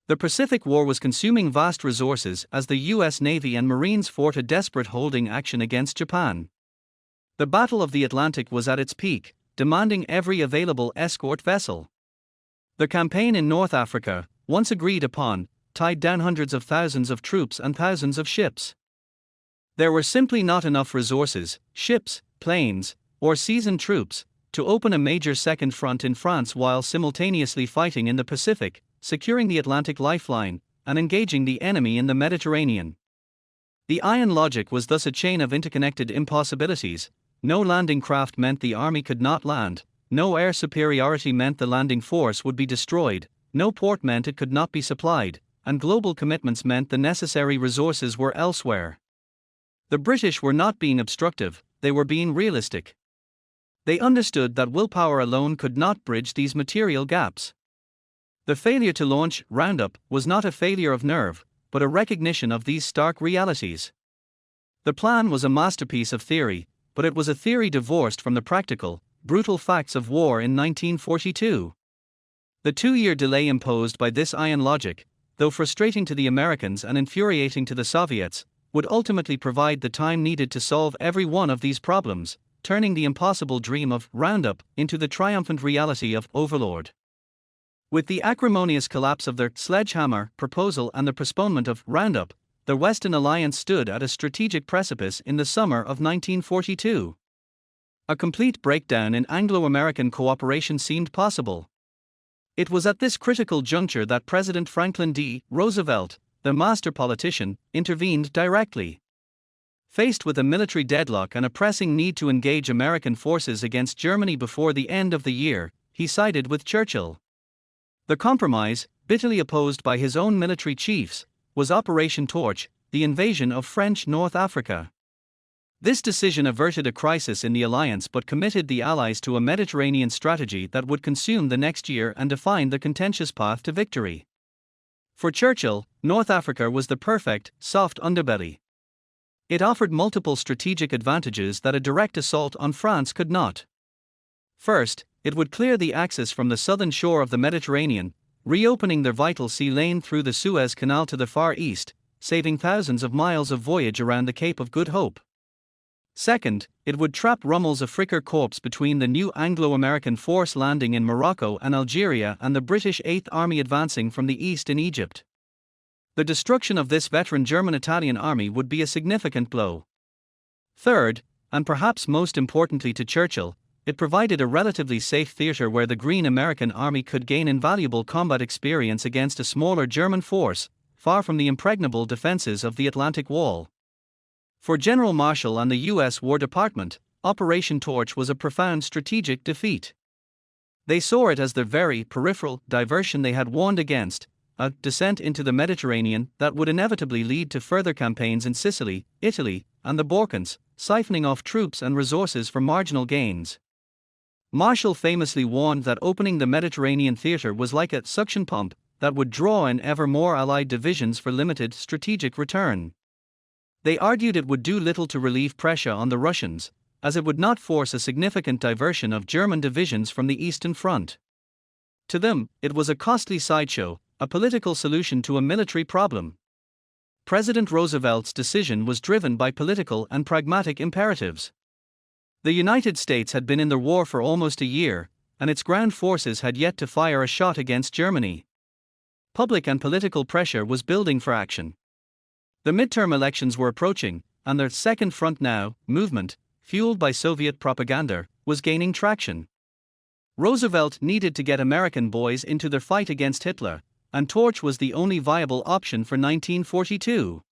The Pacific War was consuming vast resources as the U.S. Navy and Marines fought a desperate holding action against Japan. The Battle of the Atlantic was at its peak, demanding every available escort vessel. The campaign in North Africa, once agreed upon, tied down hundreds of thousands of troops and thousands of ships. There were simply not enough resources, ships, planes, or seasoned troops, to open a major second front in France while simultaneously fighting in the Pacific, securing the Atlantic lifeline, and engaging the enemy in the Mediterranean. The iron logic was thus a chain of interconnected impossibilities. No landing craft meant the army could not land, no air superiority meant the landing force would be destroyed, no port meant it could not be supplied, and global commitments meant the necessary resources were elsewhere. The British were not being obstructive, they were being realistic. They understood that willpower alone could not bridge these material gaps. The failure to launch Roundup was not a failure of nerve, but a recognition of these stark realities. The plan was a masterpiece of theory, but it was a theory divorced from the practical, brutal facts of war in 1942. The 2-year delay imposed by this iron logic, though frustrating to the Americans and infuriating to the Soviets, would ultimately provide the time needed to solve every one of these problems, turning the impossible dream of Roundup into the triumphant reality of Overlord. With the acrimonious collapse of their sledgehammer proposal and the postponement of Roundup, the Western Alliance stood at a strategic precipice in the summer of 1942. A complete breakdown in Anglo-American cooperation seemed possible. It was at this critical juncture that President Franklin D. Roosevelt, the master politician, intervened directly. Faced with a military deadlock and a pressing need to engage American forces against Germany before the end of the year, he sided with Churchill. The compromise, bitterly opposed by his own military chiefs, was Operation Torch, the invasion of French North Africa. This decision averted a crisis in the alliance but committed the Allies to a Mediterranean strategy that would consume the next year and define the contentious path to victory. For Churchill, North Africa was the perfect, soft underbelly. It offered multiple strategic advantages that a direct assault on France could not. First, it would clear the Axis from the southern shore of the Mediterranean, reopening their vital sea lane through the Suez Canal to the Far East, saving thousands of miles of voyage around the Cape of Good Hope. Second, it would trap Rommel's Afrika Korps between the new Anglo-American force landing in Morocco and Algeria and the British 8th Army advancing from the east in Egypt. The destruction of this veteran German-Italian army would be a significant blow. Third, and perhaps most importantly to Churchill, it provided a relatively safe theater where the Green American Army could gain invaluable combat experience against a smaller German force, far from the impregnable defenses of the Atlantic Wall. For General Marshall and the U.S. War Department, Operation Torch was a profound strategic defeat. They saw it as the very peripheral diversion they had warned against, a descent into the Mediterranean that would inevitably lead to further campaigns in Sicily, Italy, and the Balkans, siphoning off troops and resources for marginal gains. Marshall famously warned that opening the Mediterranean theater was like a suction pump that would draw in ever more Allied divisions for limited strategic return. They argued it would do little to relieve pressure on the Russians, as it would not force a significant diversion of German divisions from the Eastern Front. To them, it was a costly sideshow, a political solution to a military problem. President Roosevelt's decision was driven by political and pragmatic imperatives. The United States had been in the war for almost a year, and its ground forces had yet to fire a shot against Germany. Public and political pressure was building for action. The midterm elections were approaching, and the Second Front Now movement, fueled by Soviet propaganda, was gaining traction. Roosevelt needed to get American boys into their fight against Hitler, and Torch was the only viable option for 1942.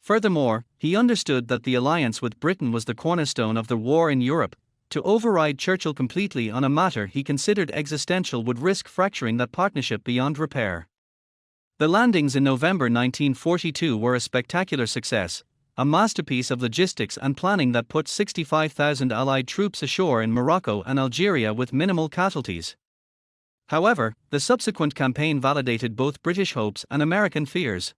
Furthermore, he understood that the alliance with Britain was the cornerstone of the war in Europe. To override Churchill completely on a matter he considered existential would risk fracturing that partnership beyond repair. The landings in November 1942 were a spectacular success, a masterpiece of logistics and planning that put 65,000 Allied troops ashore in Morocco and Algeria with minimal casualties. However, the subsequent campaign validated both British hopes and American fears.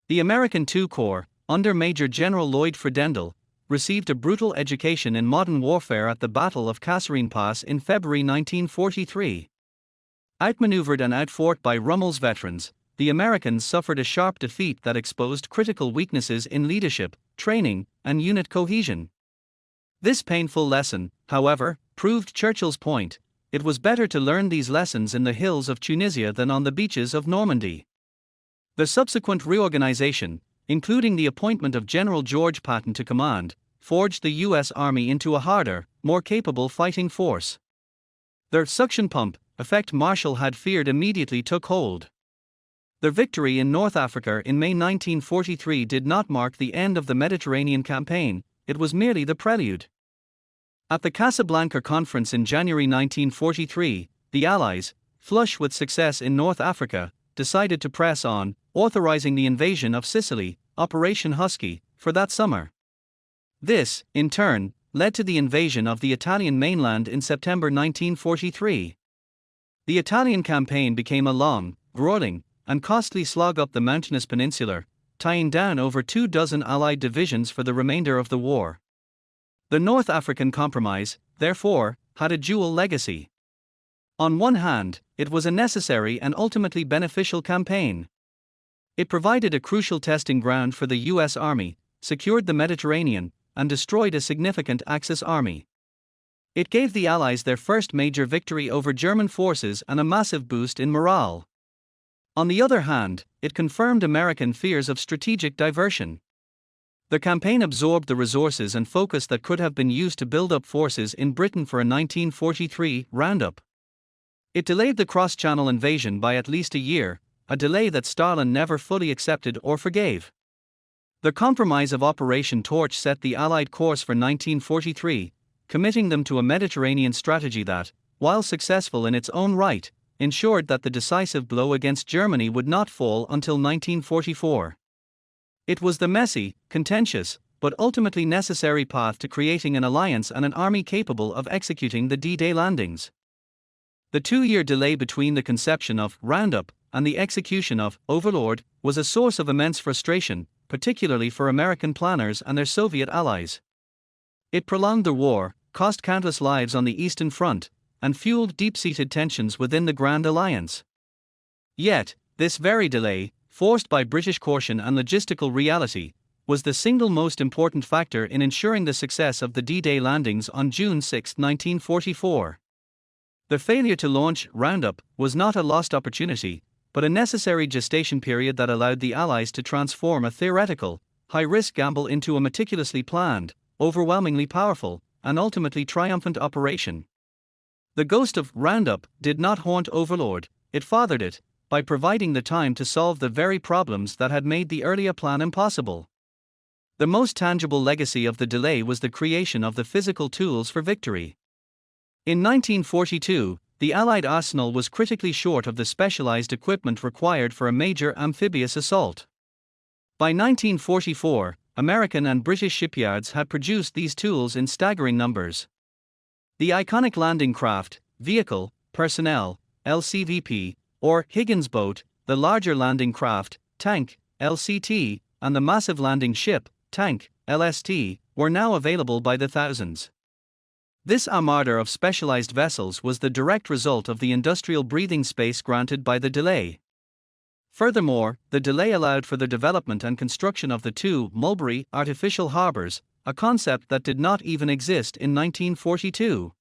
The American II Corps, under Major General Lloyd Fredendall, received a brutal education in modern warfare at the Battle of Kasserine Pass in February 1943. Outmaneuvered and outfought by Rommel's veterans, the Americans suffered a sharp defeat that exposed critical weaknesses in leadership, training, and unit cohesion. This painful lesson, however, proved Churchill's point: it was better to learn these lessons in the hills of Tunisia than on the beaches of Normandy. The subsequent reorganization, including the appointment of General George Patton to command, forged the U.S. Army into a harder, more capable fighting force. The suction pump effect Marshall had feared immediately took hold. Their victory in North Africa in May 1943 did not mark the end of the Mediterranean campaign, it was merely the prelude. At the Casablanca Conference in January 1943, the Allies, flush with success in North Africa, decided to press on, authorizing the invasion of Sicily, Operation Husky, for that summer. This, in turn, led to the invasion of the Italian mainland in September 1943. The Italian campaign became a long, grueling, and costly slog up the mountainous peninsula, tying down over 24 Allied divisions for the remainder of the war. The North African Compromise, therefore, had a dual legacy. On one hand, it was a necessary and ultimately beneficial campaign. It provided a crucial testing ground for the U.S. Army, secured the Mediterranean, and destroyed a significant Axis army. It gave the Allies their first major victory over German forces and a massive boost in morale. On the other hand, it confirmed American fears of strategic diversion. The campaign absorbed the resources and focus that could have been used to build up forces in Britain for a 1943 roundup. It delayed the cross-channel invasion by at least a year, a delay that Stalin never fully accepted or forgave. The compromise of Operation Torch set the Allied course for 1943, committing them to a Mediterranean strategy that, while successful in its own right, ensured that the decisive blow against Germany would not fall until 1944. It was the messy, contentious, but ultimately necessary path to creating an alliance and an army capable of executing the D-Day landings. The 2-year delay between the conception of Roundup and the execution of Overlord was a source of immense frustration, particularly for American planners and their Soviet allies. It prolonged the war, cost countless lives on the Eastern Front, and fueled deep-seated tensions within the Grand Alliance. Yet, this very delay, forced by British caution and logistical reality, was the single most important factor in ensuring the success of the D-Day landings on June 6, 1944. The failure to launch Roundup was not a lost opportunity, but a necessary gestation period that allowed the Allies to transform a theoretical, high-risk gamble into a meticulously planned, overwhelmingly powerful, and ultimately triumphant operation. The ghost of Roundup did not haunt Overlord, it fathered it, by providing the time to solve the very problems that had made the earlier plan impossible. The most tangible legacy of the delay was the creation of the physical tools for victory. In 1942, the Allied arsenal was critically short of the specialized equipment required for a major amphibious assault. By 1944, American and British shipyards had produced these tools in staggering numbers. The iconic landing craft, vehicle, personnel, LCVP, or Higgins boat, the larger landing craft, tank, LCT, and the massive landing ship, tank, LST, were now available by the thousands. This armada of specialized vessels was the direct result of the industrial breathing space granted by the delay. Furthermore, the delay allowed for the development and construction of the two Mulberry artificial harbors, a concept that did not even exist in 1942.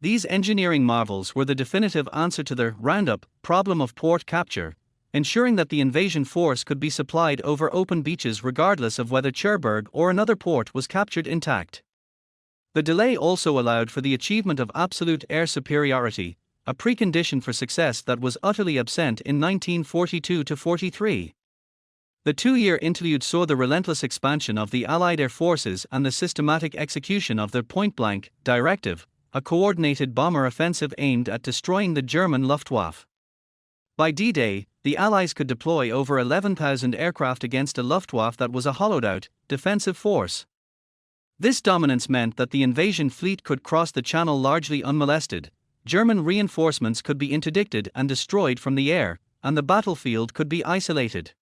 These engineering marvels were the definitive answer to the Roundup problem of port capture, ensuring that the invasion force could be supplied over open beaches regardless of whether Cherbourg or another port was captured intact. The delay also allowed for the achievement of absolute air superiority, a precondition for success that was utterly absent in 1942-43. The two-year interlude saw the relentless expansion of the Allied air forces and the systematic execution of the point-blank directive, a coordinated bomber offensive aimed at destroying the German Luftwaffe. By D-Day, the Allies could deploy over 11,000 aircraft against a Luftwaffe that was a hollowed-out, defensive force. This dominance meant that the invasion fleet could cross the Channel largely unmolested, German reinforcements could be interdicted and destroyed from the air, and the battlefield could be isolated.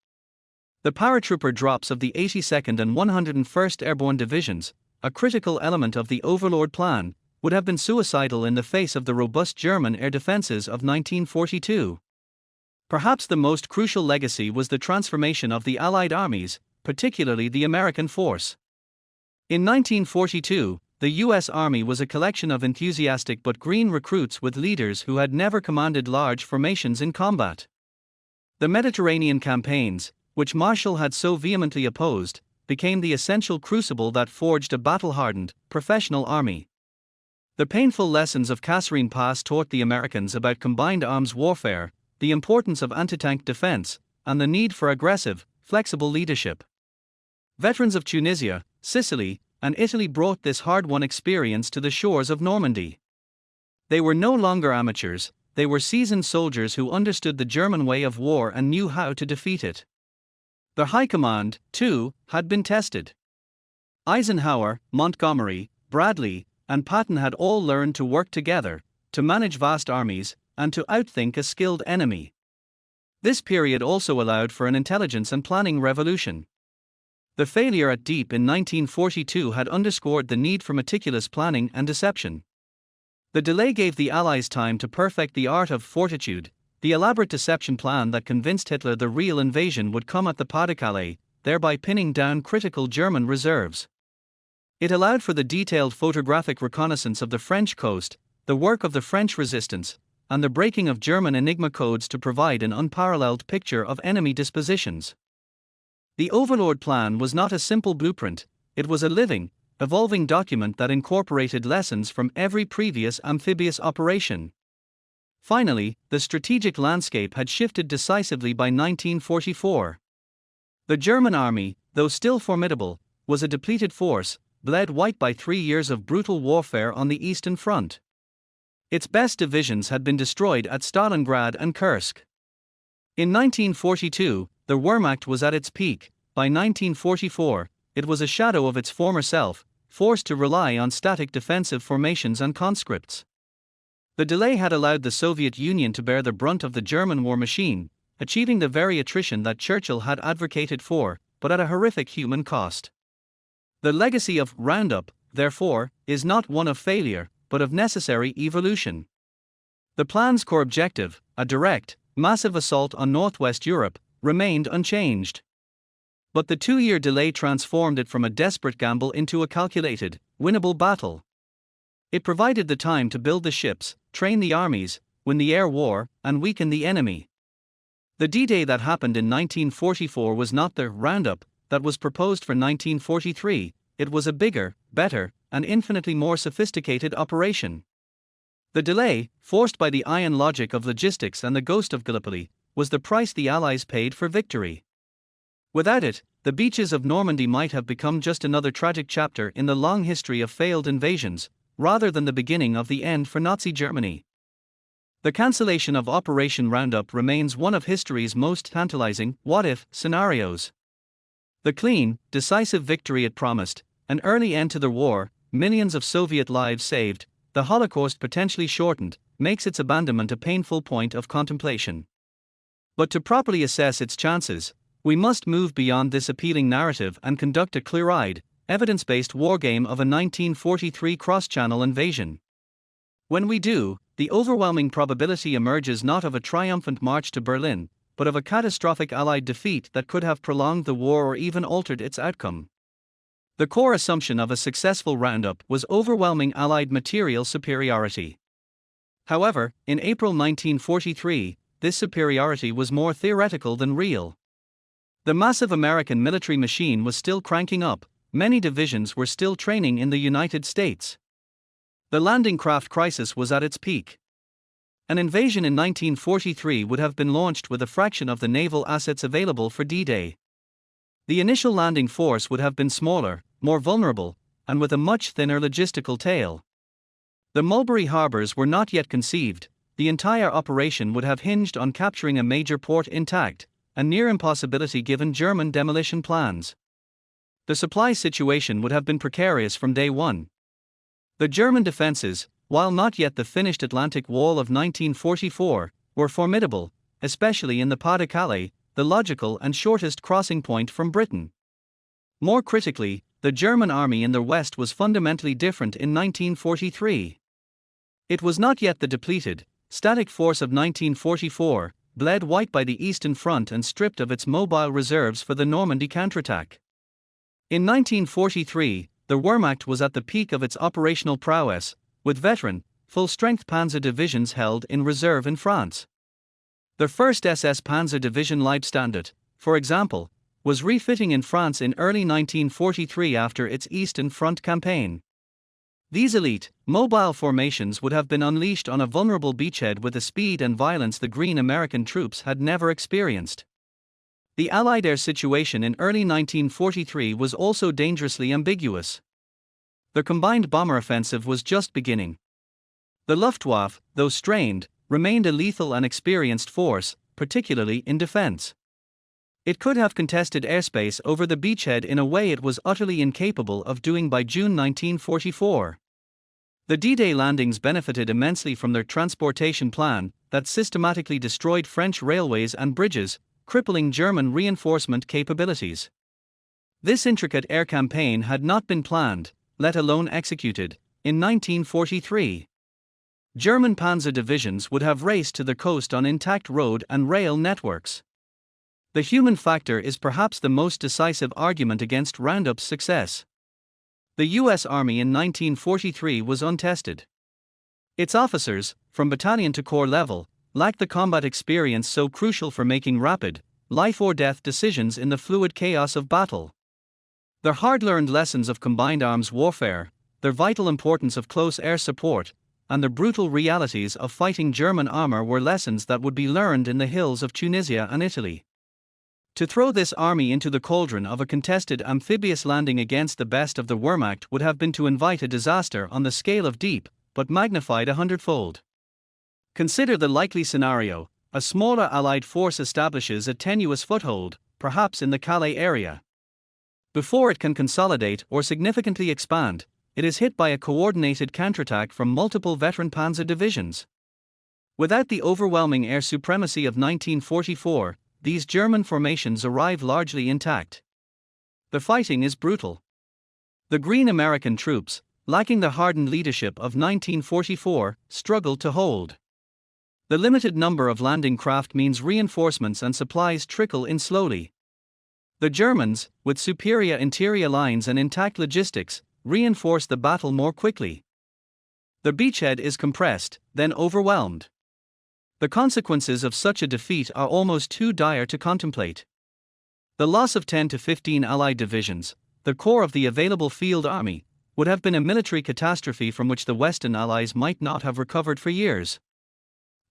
The paratrooper drops of the 82nd and 101st Airborne Divisions, a critical element of the Overlord Plan, would have been suicidal in the face of the robust German air defenses of 1942. Perhaps the most crucial legacy was the transformation of the Allied armies, particularly the American force. In 1942, the U.S. Army was a collection of enthusiastic but green recruits with leaders who had never commanded large formations in combat. The Mediterranean campaigns, which Marshall had so vehemently opposed, became the essential crucible that forged a battle-hardened, professional army. The painful lessons of Kasserine Pass taught the Americans about combined arms warfare, the importance of anti-tank defense, and the need for aggressive, flexible leadership. Veterans of Tunisia, Sicily, and Italy brought this hard-won experience to the shores of Normandy. They were no longer amateurs, they were seasoned soldiers who understood the German way of war and knew how to defeat it. Their high command, too, had been tested. Eisenhower, Montgomery, Bradley, and Patton had all learned to work together, to manage vast armies, and to outthink a skilled enemy. This period also allowed for an intelligence and planning revolution. The failure at Dieppe in 1942 had underscored the need for meticulous planning and deception. The delay gave the Allies time to perfect the art of fortitude, the elaborate deception plan that convinced Hitler the real invasion would come at the Pas-de-Calais, thereby pinning down critical German reserves. It allowed for the detailed photographic reconnaissance of the French coast, the work of the French resistance, and the breaking of German Enigma codes to provide an unparalleled picture of enemy dispositions. The Overlord Plan was not a simple blueprint, it was a living, evolving document that incorporated lessons from every previous amphibious operation. Finally, the strategic landscape had shifted decisively by 1944. The German army, though still formidable, was a depleted force, bled white by 3 years of brutal warfare on the Eastern Front. Its best divisions had been destroyed at Stalingrad and Kursk. In 1942, the Wehrmacht was at its peak. By 1944, it was a shadow of its former self, forced to rely on static defensive formations and conscripts. The delay had allowed the Soviet Union to bear the brunt of the German war machine, achieving the very attrition that Churchill had advocated for, but at a horrific human cost. The legacy of Roundup, therefore, is not one of failure, but of necessary evolution. The plan's core objective, a direct, massive assault on Northwest Europe, remained unchanged. But the 2-year delay transformed it from a desperate gamble into a calculated, winnable battle. It provided the time to build the ships, train the armies, win the air war, and weaken the enemy. The D-Day that happened in 1944 was not the Roundup that was proposed for 1943, it was a bigger, better, and infinitely more sophisticated operation. The delay, forced by the iron logic of logistics and the ghost of Gallipoli, was the price the Allies paid for victory. Without it, the beaches of Normandy might have become just another tragic chapter in the long history of failed invasions, rather than the beginning of the end for Nazi Germany. The cancellation of Operation Roundup remains one of history's most tantalizing what-if scenarios. The clean, decisive victory it promised, an early end to the war, millions of Soviet lives saved, the Holocaust potentially shortened, makes its abandonment a painful point of contemplation. But to properly assess its chances, we must move beyond this appealing narrative and conduct a clear-eyed, evidence-based wargame of a 1943 cross-channel invasion. When we do, the overwhelming probability emerges not of a triumphant march to Berlin, but of a catastrophic Allied defeat that could have prolonged the war or even altered its outcome. The core assumption of a successful roundup was overwhelming Allied material superiority. However, in April 1943, this superiority was more theoretical than real. The massive American military machine was still cranking up, many divisions were still training in the United States. The landing craft crisis was at its peak. An invasion in 1943 would have been launched with a fraction of the naval assets available for D-Day. The initial landing force would have been smaller, more vulnerable, and with a much thinner logistical tail. The Mulberry harbors were not yet conceived, the entire operation would have hinged on capturing a major port intact, a near impossibility given German demolition plans. The supply situation would have been precarious from day one. The German defenses, while not yet the finished Atlantic Wall of 1944, were formidable, especially in the Pas-de-Calais, the logical and shortest crossing point from Britain. More critically, the German army in the West was fundamentally different in 1943. It was not yet the depleted, static force of 1944, bled white by the Eastern Front and stripped of its mobile reserves for the Normandy counterattack. In 1943, the Wehrmacht was at the peak of its operational prowess, with veteran, full-strength panzer divisions held in reserve in France. The 1st SS Panzer Division Leibstandarte, for example, was refitting in France in early 1943 after its Eastern Front campaign. These elite, mobile formations would have been unleashed on a vulnerable beachhead with a speed and violence the green American troops had never experienced. The Allied air situation in early 1943 was also dangerously ambiguous. The combined bomber offensive was just beginning. The Luftwaffe, though strained, remained a lethal and experienced force, particularly in defense. It could have contested airspace over the beachhead in a way it was utterly incapable of doing by June 1944. The D-Day landings benefited immensely from their transportation plan that systematically destroyed French railways and bridges, crippling German reinforcement capabilities. This intricate air campaign had not been planned, let alone executed, in 1943. German panzer divisions would have raced to the coast on intact road and rail networks. The human factor is perhaps the most decisive argument against Roundup's success. The U.S. Army in 1943 was untested. Its officers, from battalion to corps level, lacked the combat experience so crucial for making rapid, life-or-death decisions in the fluid chaos of battle. Their hard-learned lessons of combined arms warfare, their vital importance of close air support, and the brutal realities of fighting German armor were lessons that would be learned in the hills of Tunisia and Italy. To throw this army into the cauldron of a contested amphibious landing against the best of the Wehrmacht would have been to invite a disaster on the scale of Dieppe, but magnified 100-fold. Consider the likely scenario: a smaller Allied force establishes a tenuous foothold, perhaps in the Calais area. Before it can consolidate or significantly expand, it is hit by a coordinated counterattack from multiple veteran panzer divisions. Without the overwhelming air supremacy of 1944, these German formations arrive largely intact. The fighting is brutal. The green American troops, lacking the hardened leadership of 1944, struggle to hold. The limited number of landing craft means reinforcements and supplies trickle in slowly. The Germans, with superior interior lines and intact logistics, reinforce the battle more quickly. The beachhead is compressed, then overwhelmed. The consequences of such a defeat are almost too dire to contemplate. The loss of 10 to 15 Allied divisions, the core of the available field army, would have been a military catastrophe from which the Western Allies might not have recovered for years.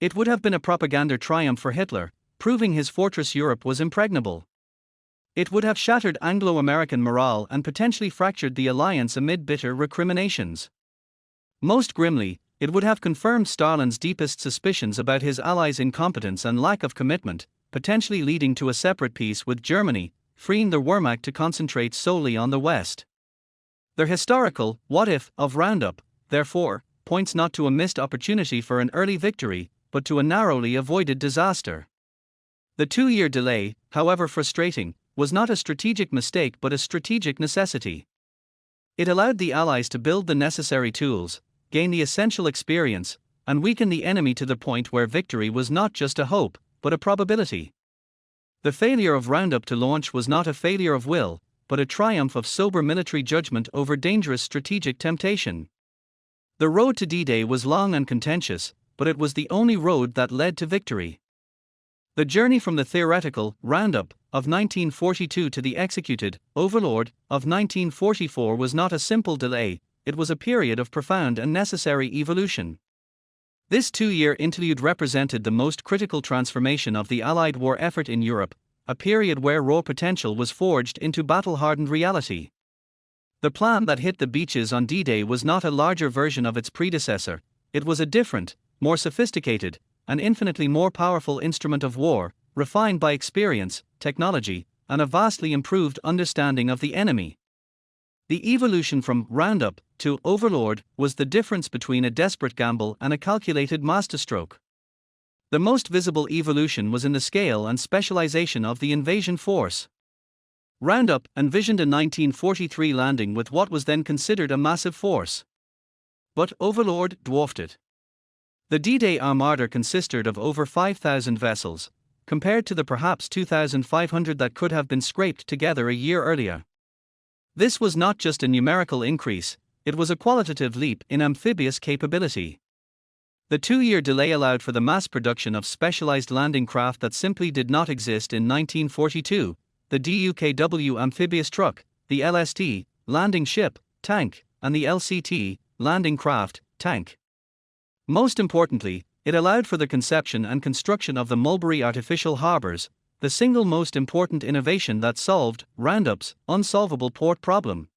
It would have been a propaganda triumph for Hitler, proving his fortress Europe was impregnable. It would have shattered Anglo-American morale and potentially fractured the alliance amid bitter recriminations. Most grimly, it would have confirmed Stalin's deepest suspicions about his allies' incompetence and lack of commitment, potentially leading to a separate peace with Germany, freeing the Wehrmacht to concentrate solely on the West. The historical what-if of Roundup, therefore, points not to a missed opportunity for an early victory, but to a narrowly avoided disaster. The 2-year delay, however frustrating, was not a strategic mistake but a strategic necessity. It allowed the Allies to build the necessary tools, gain the essential experience, and weaken the enemy to the point where victory was not just a hope, but a probability. The failure of Roundup to launch was not a failure of will, but a triumph of sober military judgment over dangerous strategic temptation. The road to D-Day was long and contentious, but it was the only road that led to victory. The journey from the theoretical Roundup of 1942 to the executed Overlord of 1944 was not a simple delay, it was a period of profound and necessary evolution. This 2-year interlude represented the most critical transformation of the Allied war effort in Europe, a period where raw potential was forged into battle-hardened reality. The plan that hit the beaches on D-Day was not a larger version of its predecessor, it was a different, more sophisticated, and infinitely more powerful instrument of war, refined by experience, technology, and a vastly improved understanding of the enemy. The evolution from Roundup to Overlord was the difference between a desperate gamble and a calculated masterstroke. The most visible evolution was in the scale and specialization of the invasion force. Roundup envisioned a 1943 landing with what was then considered a massive force. But Overlord dwarfed it. The D-Day Armada consisted of over 5,000 vessels, compared to the perhaps 2,500 that could have been scraped together a year earlier. This was not just a numerical increase, it was a qualitative leap in amphibious capability. The 2-year delay allowed for the mass production of specialized landing craft that simply did not exist in 1942, the DUKW amphibious truck, the LST, landing ship, tank, and the LCT, landing craft, tank. Most importantly, it allowed for the conception and construction of the Mulberry artificial harbors, the single most important innovation that solved Roundup's unsolvable port problem.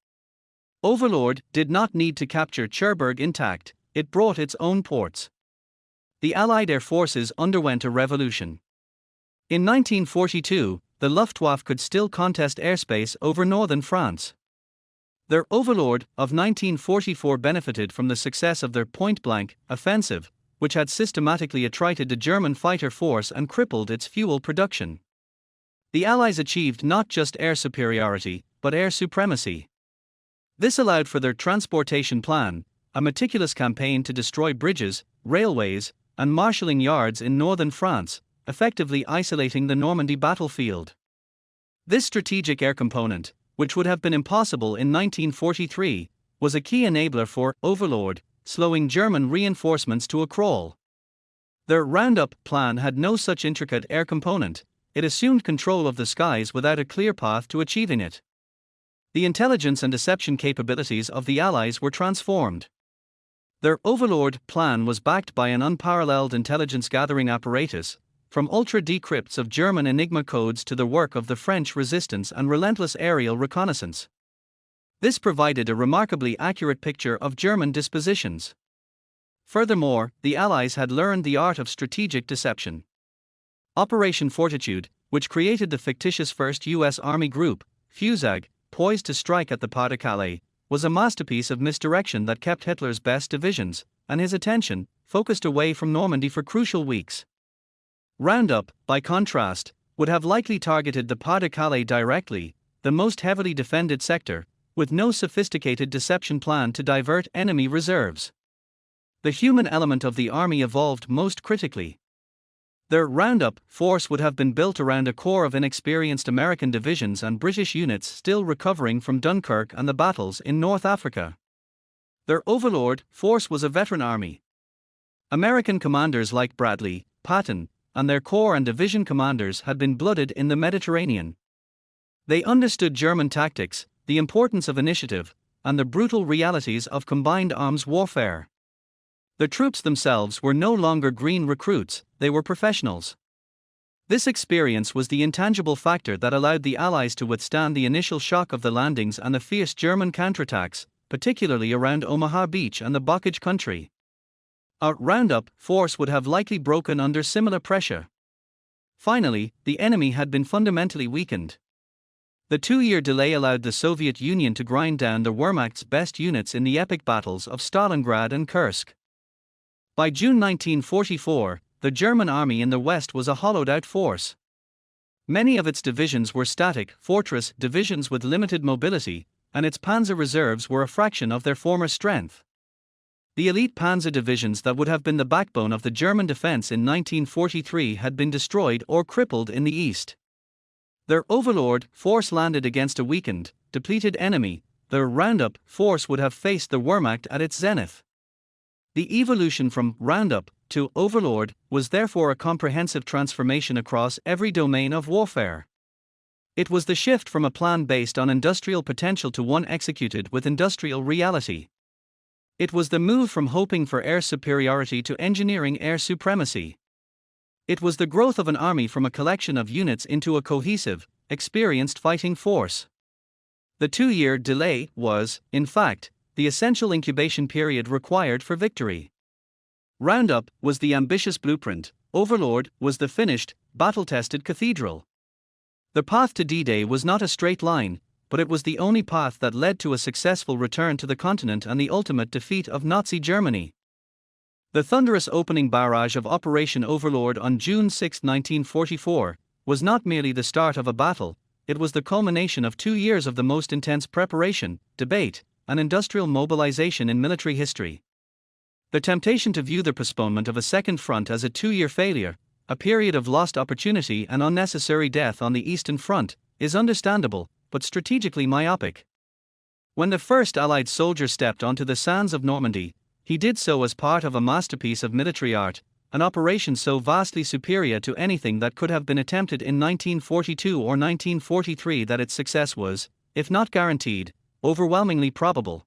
Overlord did not need to capture Cherbourg intact, it brought its own ports. The Allied air forces underwent a revolution. In 1942, the Luftwaffe could still contest airspace over northern France. Their Overlord of 1944 benefited from the success of their point-blank offensive, which had systematically attrited the German fighter force and crippled its fuel production. The Allies achieved not just air superiority, but air supremacy. This allowed for their transportation plan, a meticulous campaign to destroy bridges, railways, and marshalling yards in northern France, effectively isolating the Normandy battlefield. This strategic air component, which would have been impossible in 1943, was a key enabler for Overlord, slowing German reinforcements to a crawl. Their Roundup plan had no such intricate air component, it assumed control of the skies without a clear path to achieving it. The intelligence and deception capabilities of the Allies were transformed. Their Overlord plan was backed by an unparalleled intelligence-gathering apparatus, from ultra-decrypts of German Enigma codes to the work of the French resistance and relentless aerial reconnaissance. This provided a remarkably accurate picture of German dispositions. Furthermore, the Allies had learned the art of strategic deception. Operation Fortitude, which created the fictitious 1st U.S. Army Group, FUSAG, poised to strike at the Pas-de-Calais, was a masterpiece of misdirection that kept Hitler's best divisions, and his attention, focused away from Normandy for crucial weeks. Roundup, by contrast, would have likely targeted the Pas-de-Calais directly, the most heavily defended sector, with no sophisticated deception plan to divert enemy reserves. The human element of the army evolved most critically. Their Roundup force would have been built around a core of inexperienced American divisions and British units still recovering from Dunkirk and the battles in North Africa. Their Overlord force was a veteran army. American commanders like Bradley, Patton, and their corps and division commanders had been blooded in the Mediterranean. They understood German tactics, the importance of initiative, and the brutal realities of combined arms warfare. The troops themselves were no longer green recruits, they were professionals. This experience was the intangible factor that allowed the Allies to withstand the initial shock of the landings and the fierce German counterattacks, particularly around Omaha Beach and the Bocage country. A roundup force would have likely broken under similar pressure. Finally, the enemy had been fundamentally weakened. The 2-year delay allowed the Soviet Union to grind down the Wehrmacht's best units in the epic battles of Stalingrad and Kursk. By June 1944, the German army in the West was a hollowed-out force. Many of its divisions were static fortress divisions with limited mobility, and its panzer reserves were a fraction of their former strength. The elite panzer divisions that would have been the backbone of the German defense in 1943 had been destroyed or crippled in the east. Their overlord force landed against a weakened, depleted enemy. The roundup force would have faced the Wehrmacht at its zenith. The evolution from roundup to overlord was therefore a comprehensive transformation across every domain of warfare. It was the shift from a plan based on industrial potential to one executed with industrial reality. It was the move from hoping for air superiority to engineering air supremacy. It was the growth of an army from a collection of units into a cohesive, experienced fighting force. The 2-year delay was, in fact, the essential incubation period required for victory. Roundup was the ambitious blueprint, Overlord was the finished, battle-tested cathedral. The path to D-Day was not a straight line, but it was the only path that led to a successful return to the continent and the ultimate defeat of Nazi Germany. The thunderous opening barrage of Operation Overlord on June 6, 1944, was not merely the start of a battle, it was the culmination of 2 years of the most intense preparation, debate, and industrial mobilization in military history. The temptation to view the postponement of a second front as a 2-year failure, a period of lost opportunity and unnecessary death on the Eastern Front, is understandable, but strategically myopic. When the first Allied soldier stepped onto the sands of Normandy, he did so as part of a masterpiece of military art, an operation so vastly superior to anything that could have been attempted in 1942 or 1943 that its success was, if not guaranteed, overwhelmingly probable.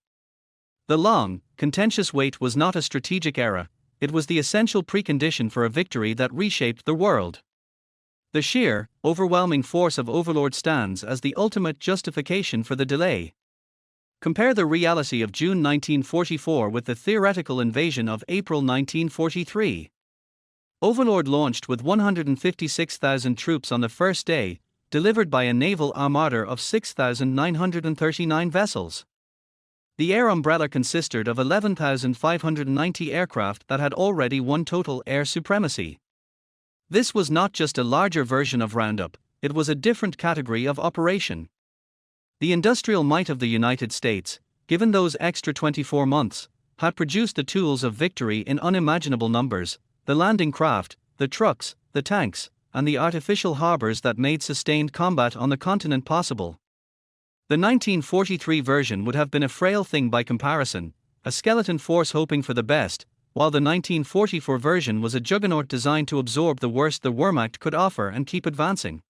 The long, contentious wait was not a strategic error, it was the essential precondition for a victory that reshaped the world. The sheer, overwhelming force of Overlord stands as the ultimate justification for the delay. Compare the reality of June 1944 with the theoretical invasion of April 1943. Overlord launched with 156,000 troops on the first day, delivered by a naval armada of 6,939 vessels. The air umbrella consisted of 11,590 aircraft that had already won total air supremacy. This was not just a larger version of Roundup, it was a different category of operation. The industrial might of the United States, given those extra 24 months, had produced the tools of victory in unimaginable numbers: the landing craft, the trucks, the tanks, and the artificial harbors that made sustained combat on the continent possible. The 1943 version would have been a frail thing by comparison, a skeleton force hoping for the best, while the 1944 version was a juggernaut designed to absorb the worst the Wehrmacht could offer and keep advancing.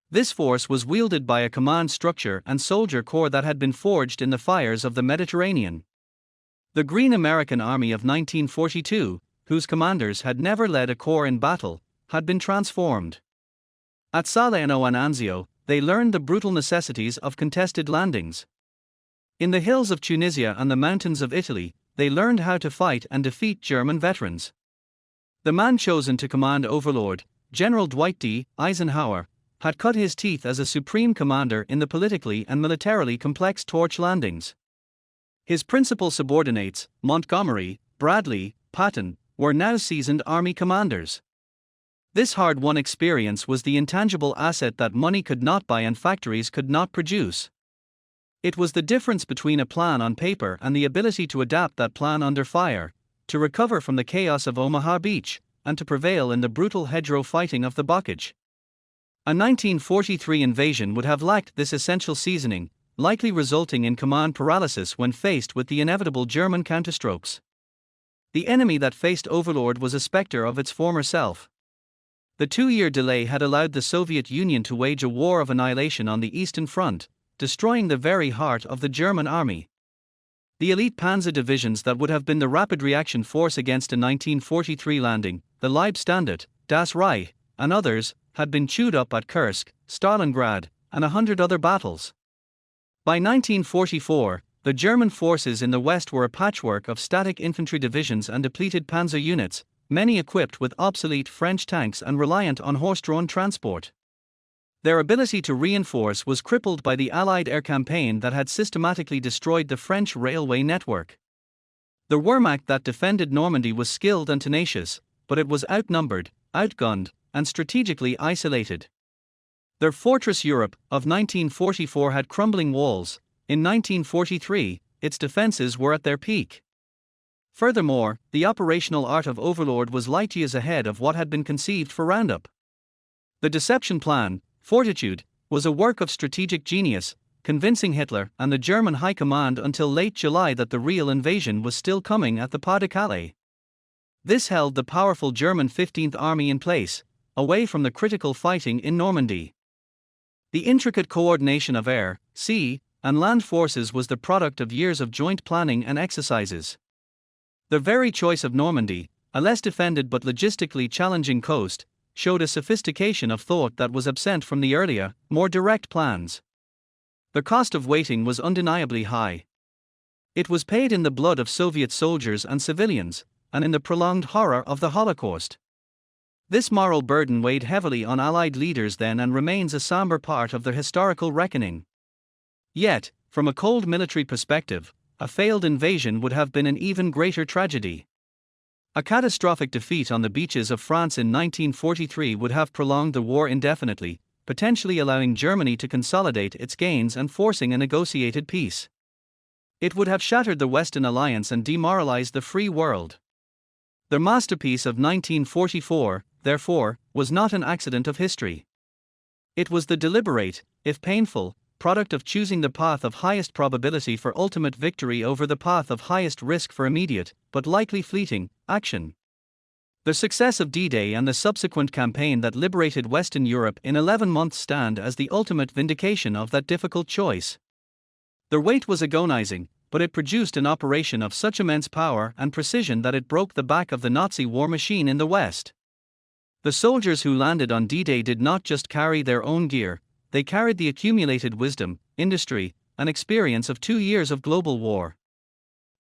This force was wielded by a command structure and soldier corps that had been forged in the fires of the Mediterranean. The Green American Army of 1942, whose commanders had never led a corps in battle, had been transformed. At Salerno and Anzio, they learned the brutal necessities of contested landings. In the hills of Tunisia and the mountains of Italy, they learned how to fight and defeat German veterans. The man chosen to command Overlord, General Dwight D. Eisenhower, had cut his teeth as a supreme commander in the politically and militarily complex torch landings. His principal subordinates, Montgomery, Bradley, Patton, were now seasoned army commanders. This hard-won experience was the intangible asset that money could not buy and factories could not produce. It was the difference between a plan on paper and the ability to adapt that plan under fire, to recover from the chaos of Omaha Beach, and to prevail in the brutal hedgerow fighting of the Bocage. A 1943 invasion would have lacked this essential seasoning, likely resulting in command paralysis when faced with the inevitable German counterstrokes. The enemy that faced Overlord was a specter of its former self. The 2-year delay had allowed the Soviet Union to wage a war of annihilation on the Eastern Front, destroying the very heart of the German army. The elite panzer divisions that would have been the rapid reaction force against a 1943 landing, the Leibstandarte, Das Reich, and others, had been chewed up at Kursk, Stalingrad, and 100 other battles. By 1944, the German forces in the West were a patchwork of static infantry divisions and depleted panzer units, many equipped with obsolete French tanks and reliant on horse-drawn transport. Their ability to reinforce was crippled by the Allied air campaign that had systematically destroyed the French railway network. The Wehrmacht that defended Normandy was skilled and tenacious, but it was outnumbered, outgunned, and strategically isolated. Their fortress Europe of 1944 had crumbling walls. In 1943, its defenses were at their peak. Furthermore, the operational art of Overlord was light years ahead of what had been conceived for Roundup. The deception plan, Fortitude, was a work of strategic genius, convincing Hitler and the German High Command until late July that the real invasion was still coming at the Pas de Calais. This held the powerful German 15th Army in place, away from the critical fighting in Normandy. The intricate coordination of air, sea, and land forces was the product of years of joint planning and exercises. The very choice of Normandy, a less defended but logistically challenging coast, showed a sophistication of thought that was absent from the earlier, more direct plans. The cost of waiting was undeniably high. It was paid in the blood of Soviet soldiers and civilians, and in the prolonged horror of the Holocaust. This moral burden weighed heavily on Allied leaders then and remains a somber part of their historical reckoning. Yet, from a cold military perspective, a failed invasion would have been an even greater tragedy. A catastrophic defeat on the beaches of France in 1943 would have prolonged the war indefinitely, potentially allowing Germany to consolidate its gains and forcing a negotiated peace. It would have shattered the Western Alliance and demoralized the free world. The masterpiece of 1944, therefore, was not an accident of history. It was the deliberate, if painful, product of choosing the path of highest probability for ultimate victory over the path of highest risk for immediate, but likely fleeting, action. The success of D-Day and the subsequent campaign that liberated Western Europe in 11 months stand as the ultimate vindication of that difficult choice. Their wait was agonizing, but it produced an operation of such immense power and precision that it broke the back of the Nazi war machine in the West. The soldiers who landed on D-Day did not just carry their own gear, they carried the accumulated wisdom, industry, and experience of 2 years of global war.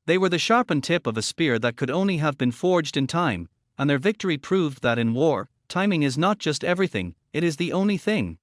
They were the sharpened tip of a spear that could only have been forged in time, and their victory proved that in war, timing is not just everything, it is the only thing.